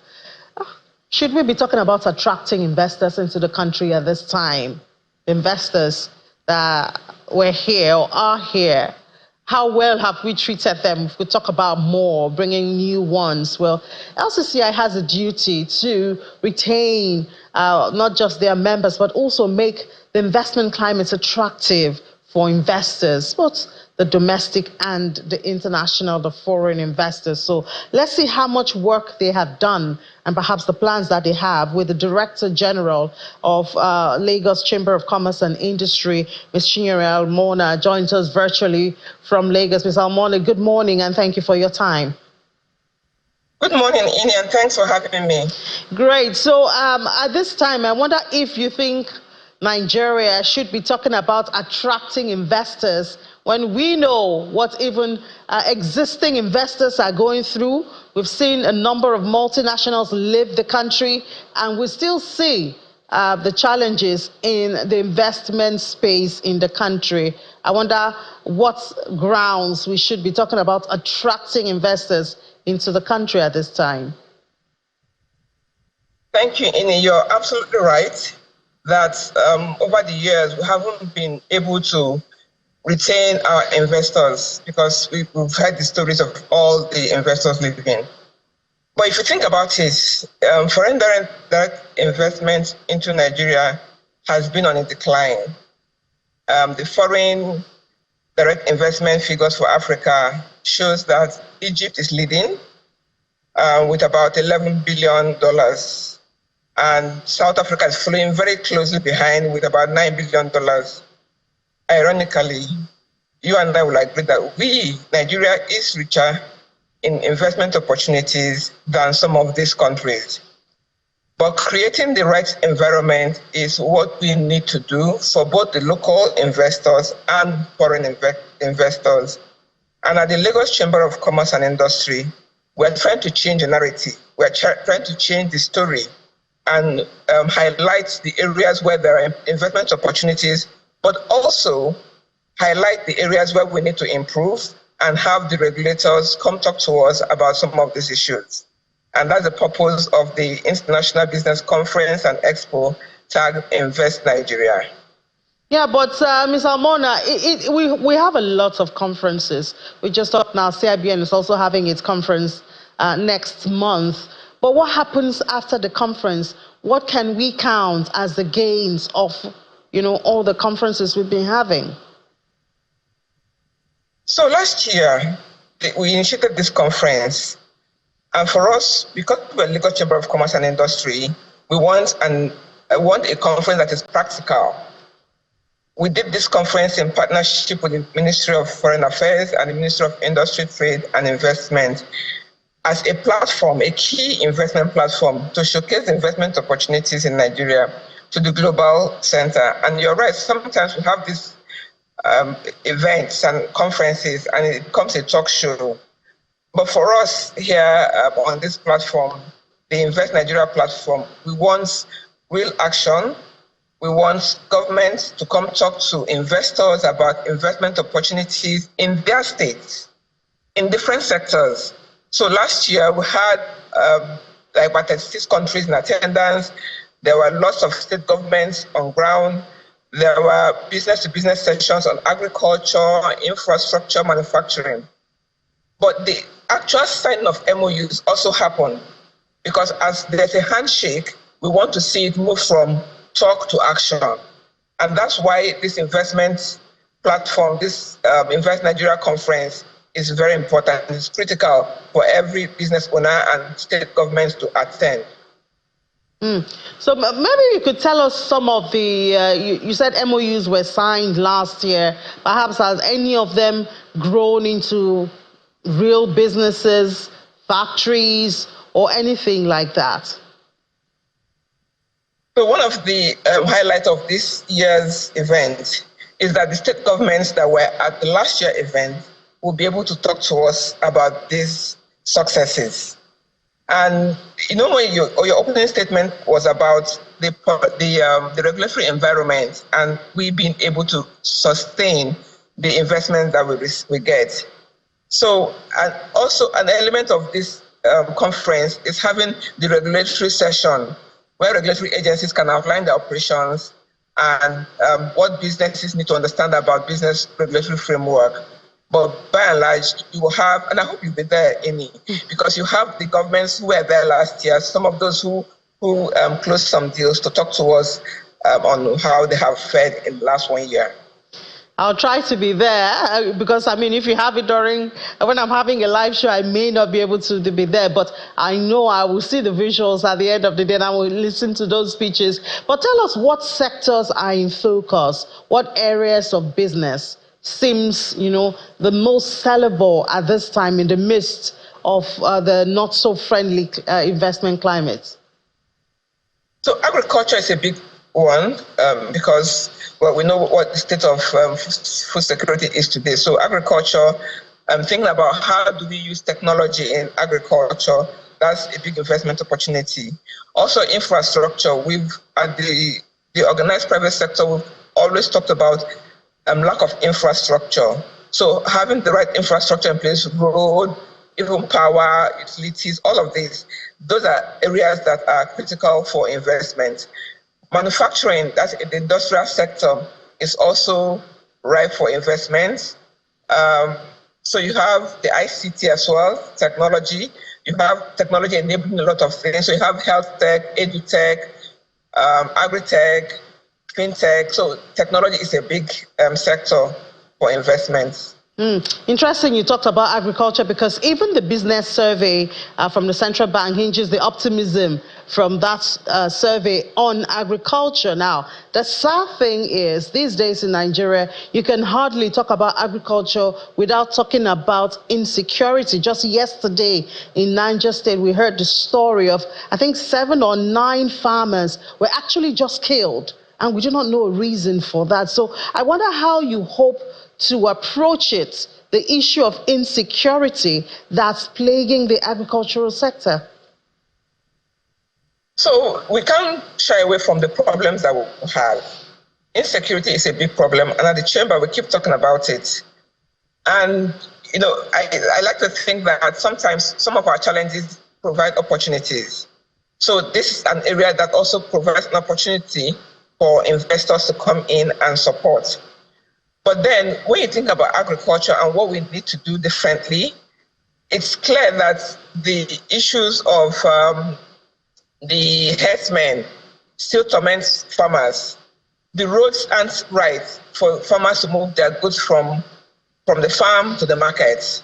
should we be talking about attracting investors into the country at this time? Investors that were here or are here, how well have we treated them? If we talk about more, bringing new ones. Well, LCCI has a duty to retain not just their members, but also make the investment climate attractive for investors, both the domestic and the international, the foreign investors. So let's see how much work they have done and perhaps the plans that they have with the Director General of Lagos Chamber of Commerce and Industry, Ms. Chinyere Almona, joins us virtually from Lagos. Ms. Almona, good morning and thank you for your time. Good morning, Ini, and thanks for having me. Great. So at this time, I wonder if you think Nigeria should be talking about attracting investors when we know what even existing investors are going through. We've seen a number of multinationals leave the country, and we still see the challenges in the investment space in the country. I wonder what grounds we should be talking about attracting investors into the country at this time. Thank you, Ini. You're absolutely right that over the years we haven't been able to retain our investors because we've heard the stories of all the investors leaving. But if you think about it, foreign direct investment into Nigeria has been on a decline. The foreign direct investment figures for Africa shows that Egypt is leading with about $11 billion. And South Africa is following very closely behind with about $9 billion. Ironically, you and I will agree that Nigeria is richer in investment opportunities than some of these countries. But creating the right environment is what we need to do for both the local investors and foreign investors. And at the Lagos Chamber of Commerce and Industry, we're trying to change the narrative. We're trying to change the story and highlight the areas where there are investment opportunities, but also highlight the areas where we need to improve and have the regulators come talk to us about some of these issues. And that's the purpose of the International Business Conference and Expo tagged Invest Nigeria. Yeah, but Ms. Almona, we have a lot of conferences. We just talked now, CIBN is also having its conference next month. But what happens after the conference? What can we count as the gains of, all the conferences we've been having? So last year, we initiated this conference. And for us, because we're Lagos Chamber of Commerce and Industry, we want a conference that is practical. We did this conference in partnership with the Ministry of Foreign Affairs and the Ministry of Industry, Trade and Investment as a platform, a key investment platform to showcase investment opportunities in Nigeria to the global center. And you're right, sometimes we have these events and conferences and it becomes a talk show. But for us here on this platform, the Invest Nigeria platform, we want real action. We want governments to come talk to investors about investment opportunities in their states, in different sectors. So last year we had about 36 countries in attendance. There were lots of state governments on ground. There were business-to-business sessions on agriculture, infrastructure, manufacturing. But the actual signing of MOUs also happened because as there's a handshake, we want to see it move from talk to action. And that's why this investment platform, this Invest Nigeria conference is very important. It's critical for every business owner and state governments to attend. So maybe you could tell us some of the, you said MOUs were signed last year. Perhaps has any of them grown into real businesses, factories, or anything like that? So one of the highlights of this year's event is that the state governments that were at the last year event will be able to talk to us about these successes. And when your opening statement was about the regulatory environment and we being able to sustain the investment that we get. So, and also an element of this conference is having the regulatory session where regulatory agencies can outline their operations and what businesses need to understand about business regulatory framework. But by and large, you will have, and I hope you'll be there, Amy, because you have the governments who were there last year, some of those who closed some deals to talk to us on how they have fared in the last 1 year. I'll try to be there because, if you have it when I'm having a live show, I may not be able to be there, but I know I will see the visuals at the end of the day and I will listen to those speeches. But tell us what sectors are in focus, what areas of business seems, the most sellable at this time in the midst of the not so friendly investment climate? So agriculture is a big one because well, we know what the state of food security is today. So agriculture, thinking about how do we use technology in agriculture, that's a big investment opportunity. Also infrastructure, at the organized private sector, we've always talked about lack of infrastructure. So having the right infrastructure in place, road, even power, utilities, all of these, those are areas that are critical for investment. Manufacturing, that's the industrial sector, is also ripe for investment. So you have the ICT as well, technology. You have technology enabling a lot of things. So you have health tech, edutech, agri-tech, fintech. So technology is a big sector for investments. Interesting you talked about agriculture, because even the business survey from the central bank hinges the optimism from that survey on agriculture. Now, the sad thing is, these days in Nigeria, you can hardly talk about agriculture without talking about insecurity. Just yesterday in Niger State, we heard the story of, I think, 7 or 9 farmers were actually just killed, and we do not know a reason for that. So I wonder how you hope to approach it, the issue of insecurity that's plaguing the agricultural sector. So we can't shy away from the problems that we have. Insecurity is a big problem, and at the chamber we keep talking about it. And I like to think that sometimes some of our challenges provide opportunities. So this is an area that also provides an opportunity for investors to come in and support. But then when you think about agriculture and what we need to do differently, it's clear that the issues of the herdsmen still torment farmers. The roads aren't right for farmers to move their goods from the farm to the market.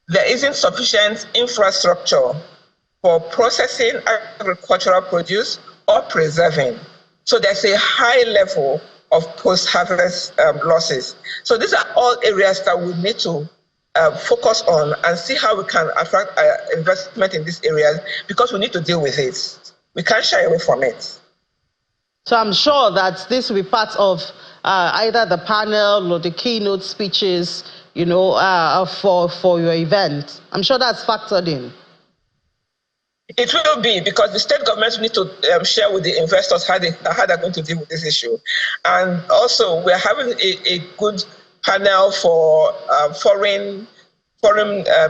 There isn't sufficient infrastructure for processing agricultural produce or preserving. So there's a high level of post-harvest losses. So these are all areas that we need to focus on and see how we can attract investment in these areas, because we need to deal with it. We can't shy away from it. So I'm sure that this will be part of either the panel or the keynote speeches, for your event. I'm sure that's factored in. It will be, because the state governments need to share with the investors how they're going to deal with this issue. And also, we're having a good panel for foreign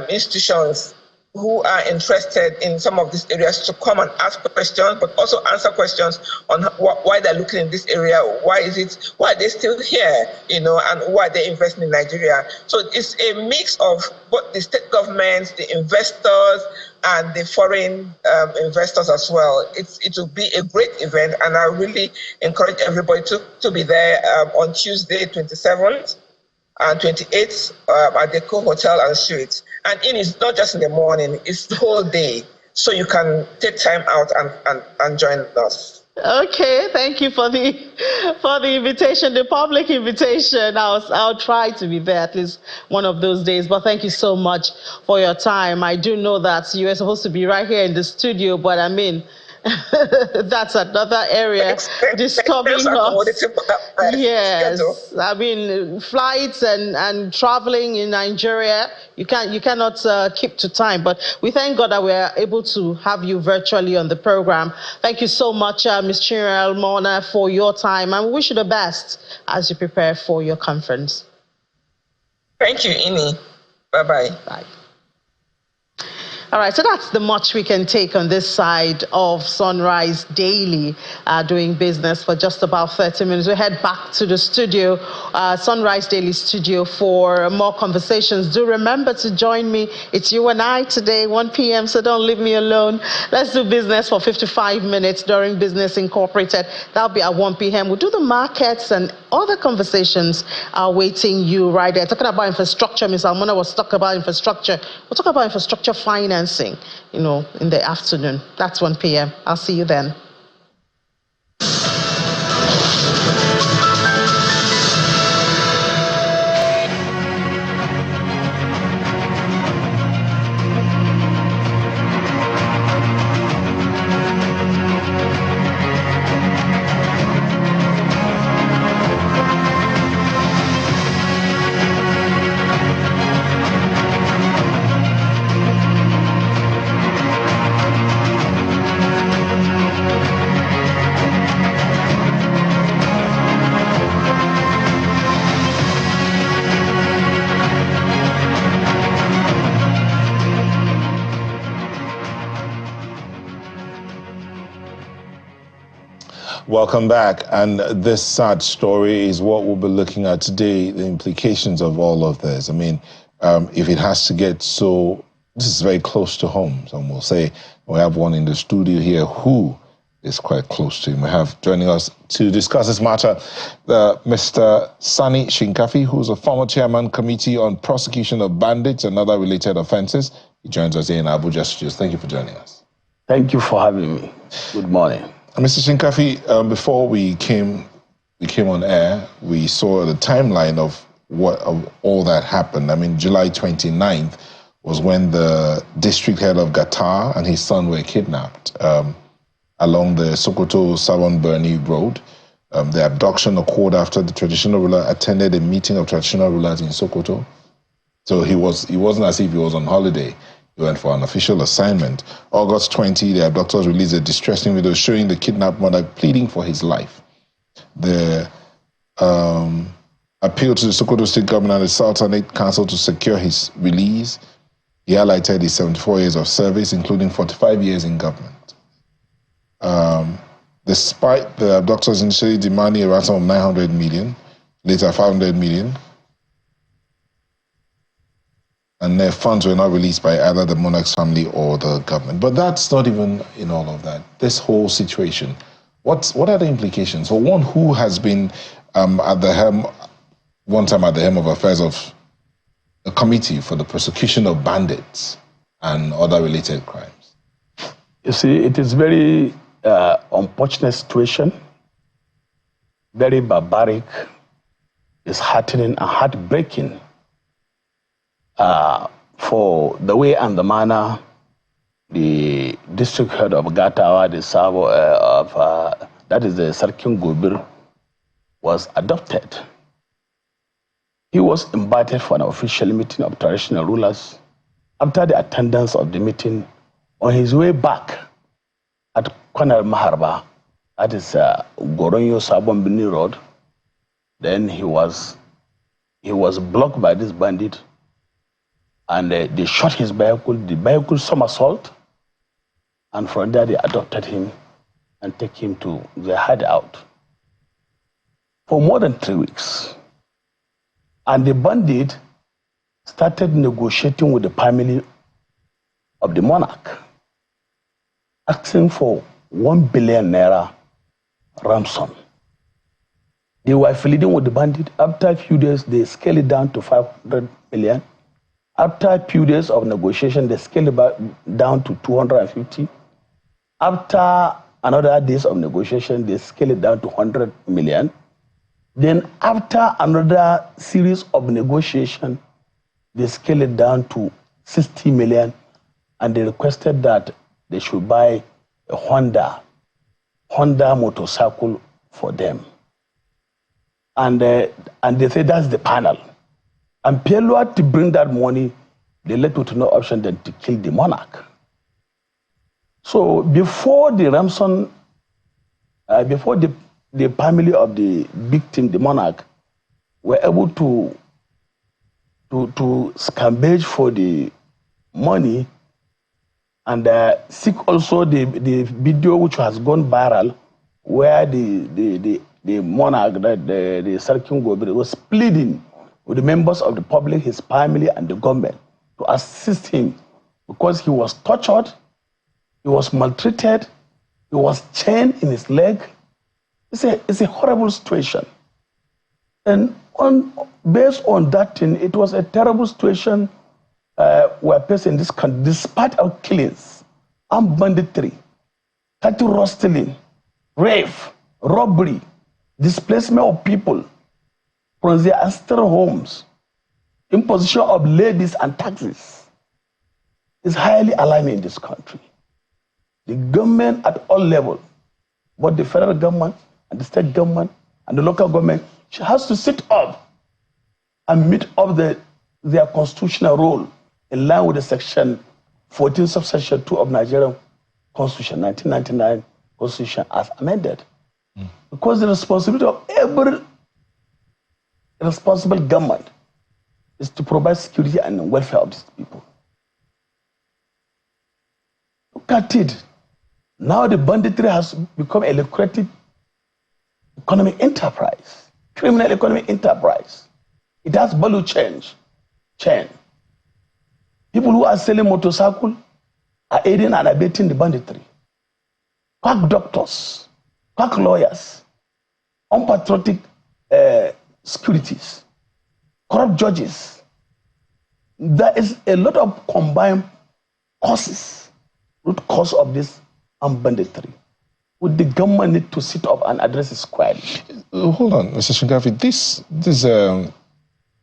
institutions who are interested in some of these areas to come and ask questions, but also answer questions on why they're looking in this area, why are they still here, and why they're investing in Nigeria. So it's a mix of both the state governments, the investors, and the foreign investors as well. It will be a great event, and I really encourage everybody to be there on Tuesday, 27th and 28th at the Co Hotel and Suites. And it's not just in the morning, it's the whole day. So you can take time out and join us. Okay, thank you for the invitation, the public invitation. I'll try to be there at least one of those days. But thank you so much for your time. I do know that you were supposed to be right here in the studio, but I mean, that's another area disturbing us. Yes, I mean, flights and traveling in Nigeria, you cannot keep to time. But we thank God that we are able to have you virtually on the program. Thank you so much, Ms. Chinua Mona, for your time, and we wish you the best as you prepare for your conference. Thank you, Ini. Bye-bye. Bye. All right, so that's the much we can take on this side of Sunrise Daily, doing business for just about 30 minutes. We head back to the studio, Sunrise Daily studio, for more conversations. Do remember to join me. It's you and I today, 1 p.m., so don't leave me alone. Let's do business for 55 minutes during Business Incorporated. That'll be at 1 p.m. We'll do the markets, and other conversations are waiting you right there. Talking about infrastructure, Ms. Almona was talking about infrastructure. We'll talk about infrastructure finance, in the afternoon. That's 1 p.m. I'll see you then. Welcome back. And this sad story is what we'll be looking at today, the implications of all of this. I mean, if it has to get so, this is very close to home. Some will say, we have one in the studio here who is quite close to him. We have joining us to discuss this matter, Mr. Sani Shinkafi, who's a former chairman, Committee on Prosecution of Bandits and Other Related Offences. He joins us here in Abuja Studios. Thank you for joining us. Thank you for having me. Good morning. Mr. Shinkafi, before we came on air, we saw the timeline of all that happened. I mean, July 29th was when the district head of Gatar and his son were kidnapped along the Sokoto Savon Bernie Road. The abduction occurred after the traditional ruler attended a meeting of traditional rulers in Sokoto. So he wasn't as if he was on holiday. He went for an official assignment. August 20, the abductors released a distressing video showing the kidnapped monarch pleading for his life. The appeal to the Sokoto State Government and the Sultanate Council to secure his release. He highlighted his 74 years of service, including 45 years in government. Despite the abductors initially demanding a ransom of 900 million, later 500 million, and their funds were not released by either the monarch's family or the government. But that's not even in all of that. This whole situation, what are the implications? For one who has been at the helm of affairs of a committee for the prosecution of bandits and other related crimes. You see, it is very unfortunate situation, very barbaric, disheartening and heartbreaking for the way and the manner the district head of Gatawa, the Savo that is the Sarkin Gobir, was adopted. He was invited for an official meeting of traditional rulers. After the attendance of the meeting, on his way back at Kwanar Maharba, that is Goronyo Sabon Bini Road, then he was blocked by this bandit, and they shot his vehicle, the vehicle somersault, and from there they adopted him and take him to their hideout for more than 3 weeks. And the bandit started negotiating with the family of the monarch, asking for 1 billion naira ransom. They were pleading with the bandit. After a few days, they scaled it down to 500 million. After a few days of negotiation, they scaled it down to 250. After another days of negotiation, they scaled it down to 100 million. Then after another series of negotiation, they scaled it down to 60 million, and they requested that they should buy a Honda motorcycle for them. And they said that's the panel. And Pielua, to bring that money, they left with no option than to kill the monarch. So before the ransom, before the family of the victim, the monarch, were able to scavenge for the money and seek also the video which has gone viral, where the monarch, the Sarkin Gobir, was pleading with the members of the public, his family, and the government to assist him because he was tortured, he was maltreated, he was chained in his leg. It's a horrible situation. And based on that thing, it was a terrible situation where person in this country, despite our killings, armed banditry, cattle rustling, rape, robbery, displacement of people from their ancestral homes, imposition of levies and taxes, is highly alarming in this country. The government at all levels, both the federal government and the state government and the local government, she has to sit up and meet up their constitutional role in line with the section 14 subsection 2 of Nigerian Constitution, 1999 Constitution as amended. Because the responsibility of every responsible government is to provide security and welfare of these people. Look at it. Now the banditry has become a lucrative economic enterprise, criminal economic enterprise. It has value chain. People who are selling motorcycle are aiding and abetting the banditry. Quack doctors, quack lawyers, unpatriotic securities, corrupt judges. There is a lot of combined causes, root cause of this banditry. Would the government need to sit up and address it squarely? Hold on, Mr. Shingafi.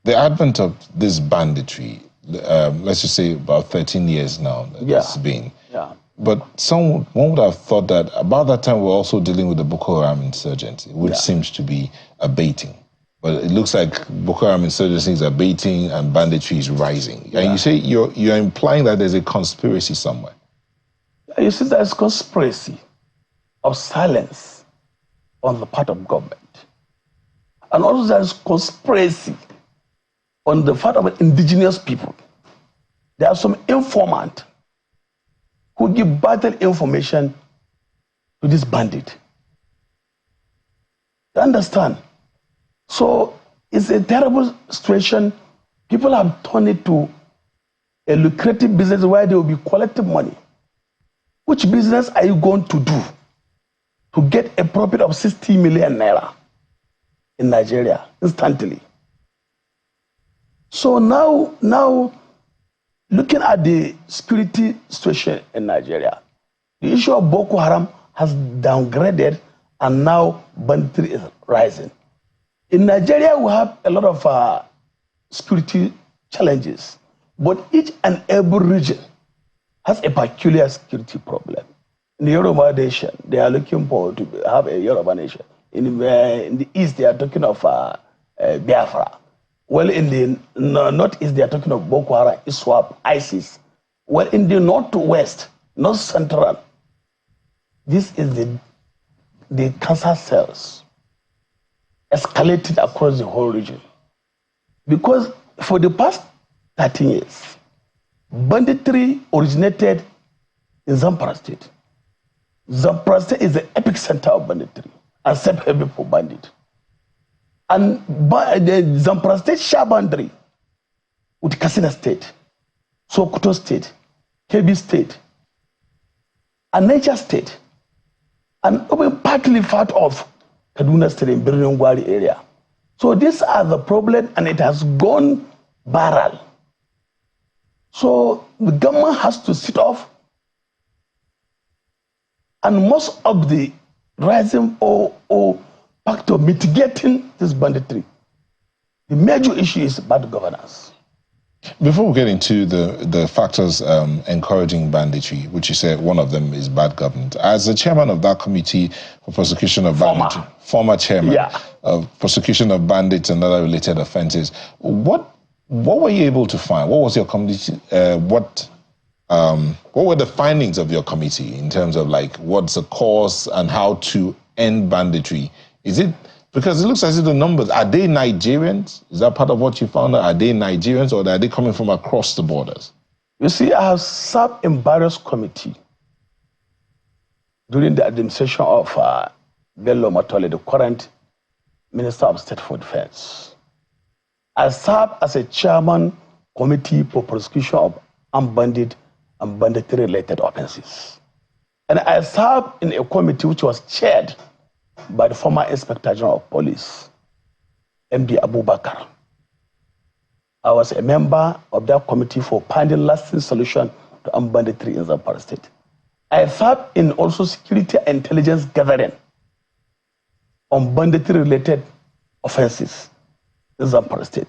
The advent of this banditry, let's just say about 13 years now, it's been. Yeah. But one would have thought that about that time we're also dealing with the Boko Haram insurgency, which seems to be abating. But it looks like Boko Haram insurgency is abating and banditry is rising. And you say you're implying that there's a conspiracy somewhere. You see, there's conspiracy of silence on the part of government. And also there's conspiracy on the part of indigenous people. There are some informants who give vital information to this bandit. You understand? So it's a terrible situation. People have turned it to a lucrative business where they will be collecting money. Which business are you going to do to get a profit of 60 million naira in Nigeria instantly? So now looking at the security situation in Nigeria, the issue of Boko Haram has downgraded and now banditry is rising. In Nigeria, we have a lot of security challenges, but each and every region has a peculiar security problem. In the Yoruba nation, they are looking forward to have a Yoruba nation. In the east, they are talking of Biafra. Well, in the northeast, they are talking of Boko Haram, ISWAP, ISIS. Well, in the northwest, north central, this is the cancer cells escalated across the whole region. Because for the past 13 years, banditry originated in Zamfara State. Zamfara State is the epic center of banditry and safe haven for bandit. And the Zamfara State share boundary with Katsina State, Sokoto State, Kebbi State, and Niger State, and even partly part of Kaduna State in Birnin Gwari area. So these are the problems, and it has gone viral. So the government has to sit off, and most of the rising or factor mitigating this banditry, the major issue is bad governance. Before we get into the factors encouraging banditry, which you said one of them is bad governance, as the chairman of that committee for prosecution of banditry, former chairman of prosecution of bandits and other related offenses, what were you able to find? What was your committee? What were the findings of your committee in terms of like what's the cause and how to end banditry? Is it because it looks as if the numbers, are they Nigerians? Is that part of what you found? Are they Nigerians or are they coming from across the borders? You see, I have served in various committees during the administration of Bello Matole, the current Minister of State for Defense. I served as a chairman committee for prosecution of armed bandit and banditry-related offenses. And I served in a committee which was chaired by the former Inspector General of Police, MD Abubakar. I was a member of that committee for finding lasting solution to armed banditry in Zamfara State. I served in also security and intelligence gathering on banditry-related offenses in Zamfara State.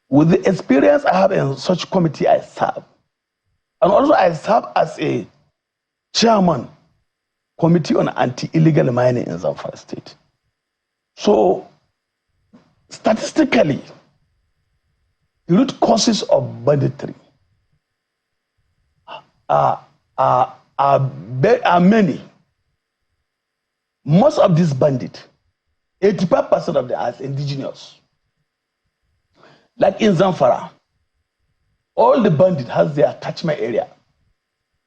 With the experience I have in such committee, I serve. And also I serve as a chairman committee on anti-illegal mining in Zamfara State. So, statistically, the root causes of banditry are many. Most of these bandits, 85% of them are indigenous. Like in Zamfara, all the bandits has their catchment area.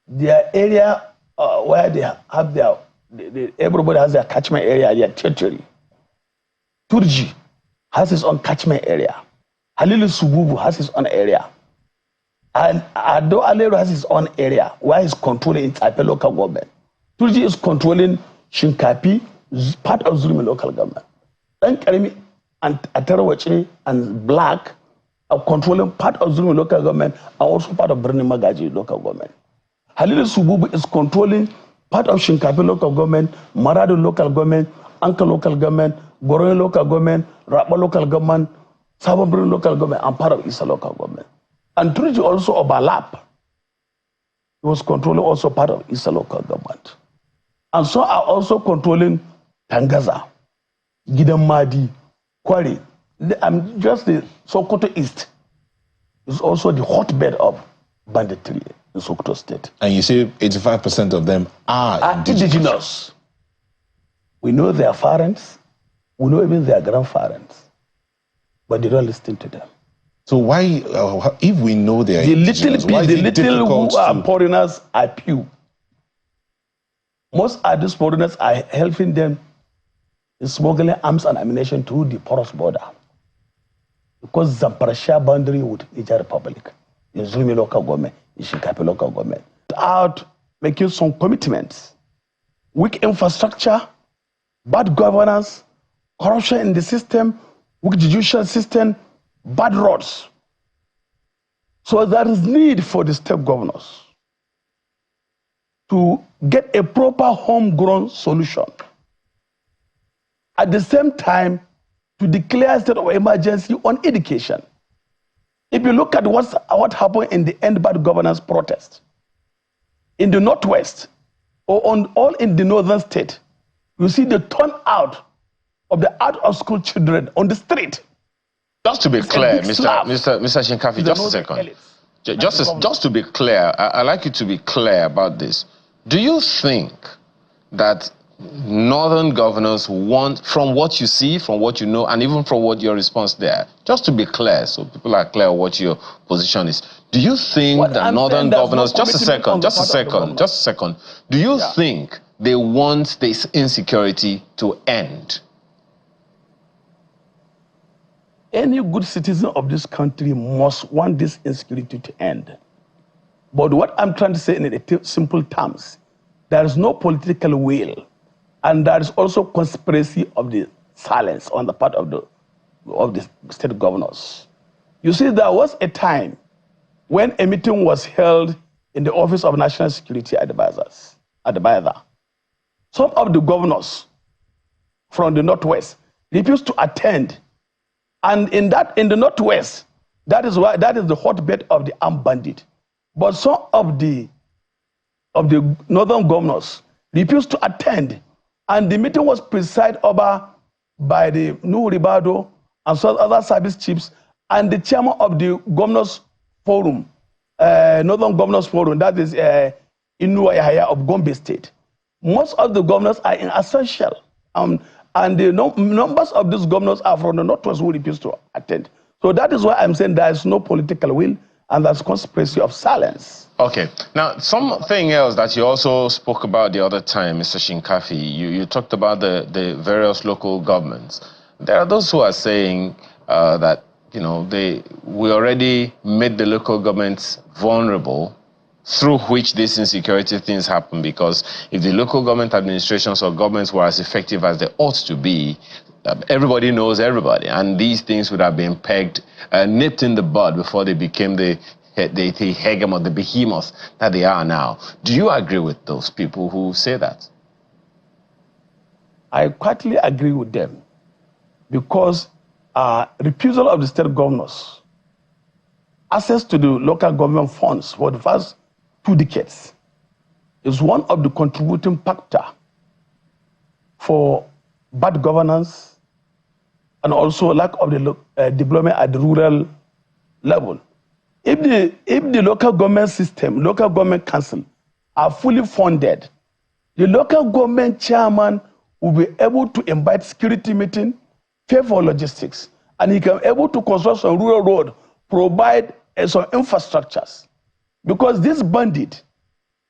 Their area where they have everybody has their catchment area, their territory. Turji has his own catchment area. Halilu Sububu has his own area. And Ado Alero has his own area where he's controlling Taipei local government. Turji is controlling Shinkapi, part of Zulmi local government. Then Karimi and Atarawache and Black are controlling part of Zulmi local government and also part of Brani Magaji local government. Halilu Sububu is controlling part of Shinkapi local government, Marado local government, Anka local government, Goroy local government, Rapa local government, Sababri local government, and part of Isa local government. And Turji also overlap. He was controlling also part of Isa local government. And so are also controlling Tangaza, Gidamadi, Kwari. I'm just the Sokoto East is also the hotbed of banditry in Sokoto State. And you say 85% of them are indigenous. We know their parents, we know even their grandparents, but they don't listen to them. So why, if we know they are indigenous, why is it difficult who are foreigners are few. Most of these foreigners are helping them in smuggling arms and ammunition through the porous border. Because Zamfara share boundary with Niger Republic, in Zulmi local government, in Shinkapi local government. Without making some commitments, weak infrastructure, bad governance, corruption in the system, weak judicial system, bad roads. So there is need for the state governors to get a proper homegrown solution. At the same time, to declare a state of emergency on education. If you look at what happened in the End Bad Governance protest, in the Northwest, or all in the Northern state, you see the turnout of the out-of-school children on the street. Just to be clear, Mr. Shinkafi, just a second. Just to be clear, I'd like you to be clear about this. Do you think that northern governors want, from what you see, from what you know, and even from what your response there, just to be clear, so people are clear what your position is, do you think that northern governors, just a second, do you think they want this insecurity to end? Any good citizen of this country must want this insecurity to end. But what I'm trying to say in simple terms, there is no political will, and there is also conspiracy of the silence on the part of the state governors. You see, there was a time when a meeting was held in the Office of National Security Advisors, some of the governors from the Northwest refused to attend. And in the Northwest, that is the hotbed of the armed bandit. But some of the northern governors refused to attend, and the meeting was presided over by the Nuhu Ribado and some other service chiefs and the chairman of the governors forum, Northern Governors Forum, that is Inuwa Yahaya of Gombe State. Most of the governors are in essential. And the numbers of these governors are from the Northwest who refuse to attend. So that is why I'm saying there is no political will and there's conspiracy of silence. Okay. Now, something else that you also spoke about the other time, Mr. Shinkafi, you talked about the various local governments. There are those who are saying that, you know, we already made the local governments vulnerable through which these insecurity things happen, because if the local government administrations or governments were as effective as they ought to be, everybody knows everybody, and these things would have been pegged, nipped in the bud before they became the hegemon, the behemoth that they are now. Do you agree with those people who say that? I quietly agree with them, because refusal of the state governors access to the local government funds for the first 2 decades is one of the contributing factors for bad governance and also lack of the development at the rural level. If the local government system, local government council are fully funded, the local government chairman will be able to invite security meeting, pay for logistics, and he can be able to construct some rural road, provide some infrastructures. Because this bandit,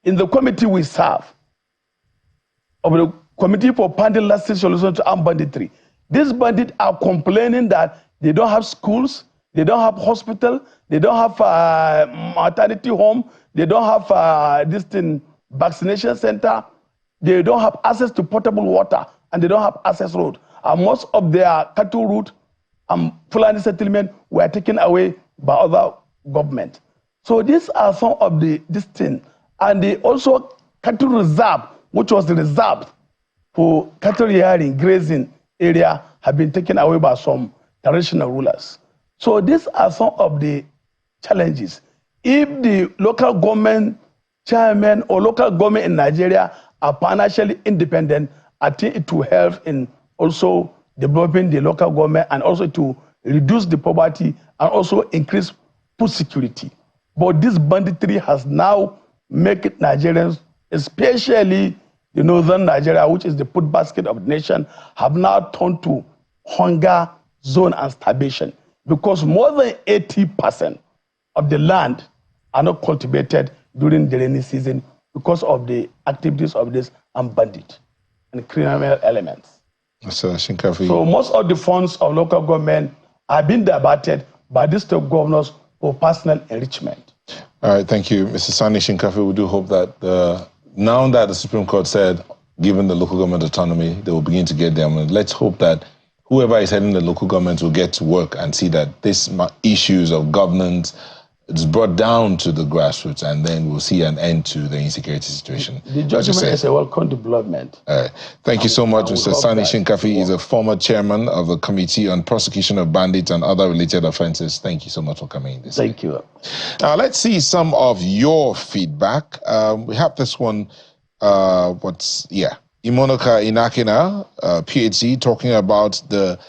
in the committee we serve, of the Committee for Finding Lasting Solutions to Armed Banditry, These bandits are complaining that they don't have schools, they don't have hospital, they don't have maternity home, they don't have vaccination center, they don't have access to potable water, and they don't have access road. And most of their cattle route and Fulani settlement were taken away by other government. So these are some of this thing. And they also cattle reserve, which was reserved for cattle rearing, grazing area, have been taken away by some traditional rulers. So these are some of the challenges. If the local government chairman or local government in Nigeria are financially independent, I think it will help in also developing the local government and also to reduce the poverty and also increase food security. But this banditry has now made Nigerians, especially the northern Nigeria, which is the food basket of the nation, have now turned to hunger zone and starvation because more than 80% of the land are not cultivated during the rainy season because of the activities of this and bandit and criminal elements. So most of the funds of local government have been diverted by the state governors for personal enrichment. All right, thank you, Mr. Sani Shinkafi. We do hope that now that the Supreme Court said, given the local government autonomy, they will begin to get their money. Let's hope that whoever is heading the local government will get to work and see that these issues of governance is brought down to the grassroots, and then we'll see an end to the insecurity situation. The judgment is a welcome development. Thank you so much, Mr. Sani Shinkafi. Is a former chairman of the Committee on Prosecution of Bandits and Other Related Offences. Thank you so much for coming in this Thank you. Now, let's see some of your feedback. We have this one, Imonoka Inakina, PhD, talking about the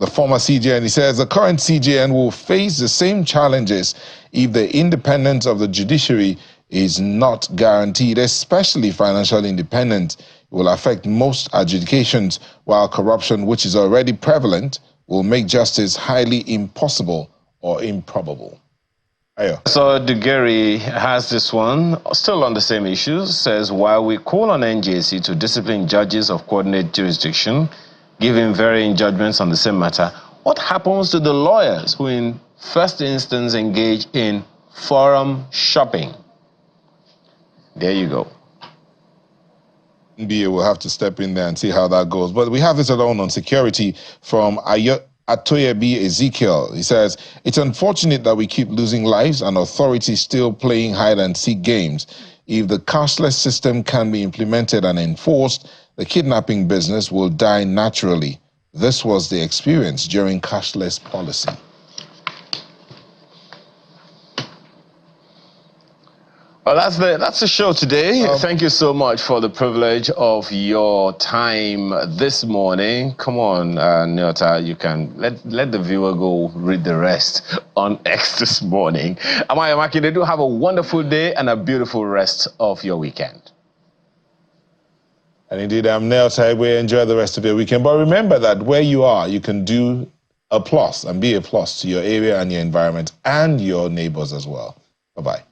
former CJN. He says the current CJN will face the same challenges if the independence of the judiciary is not guaranteed, especially financial independence. It will affect most adjudications, while corruption, which is already prevalent, will make justice highly impossible or improbable. So Dugeri has this one, still on the same issues, says, while we call on NJC to discipline judges of coordinate jurisdiction, giving varying judgments on the same matter, what happens to the lawyers who in first instance engage in forum shopping? There you go. NBA will have to step in there and see how that goes. But we have this alone on security from Atoyebi Ezekiel. He says, it's unfortunate that we keep losing lives and authorities still playing hide and seek games. If the cashless system can be implemented and enforced, the kidnapping business will die naturally. This was the experience during cashless policy. Well, that's the show today. Thank you so much for the privilege of your time this morning. Come on, Nyota, you can let the viewer go read the rest on X this morning. Amaya Makinde, do have a wonderful day and a beautiful rest of your weekend. And indeed, I'm Nyota. We enjoy the rest of your weekend. But remember that where you are, you can do a plus and be a plus to your area and your environment and your neighbors as well. Bye-bye.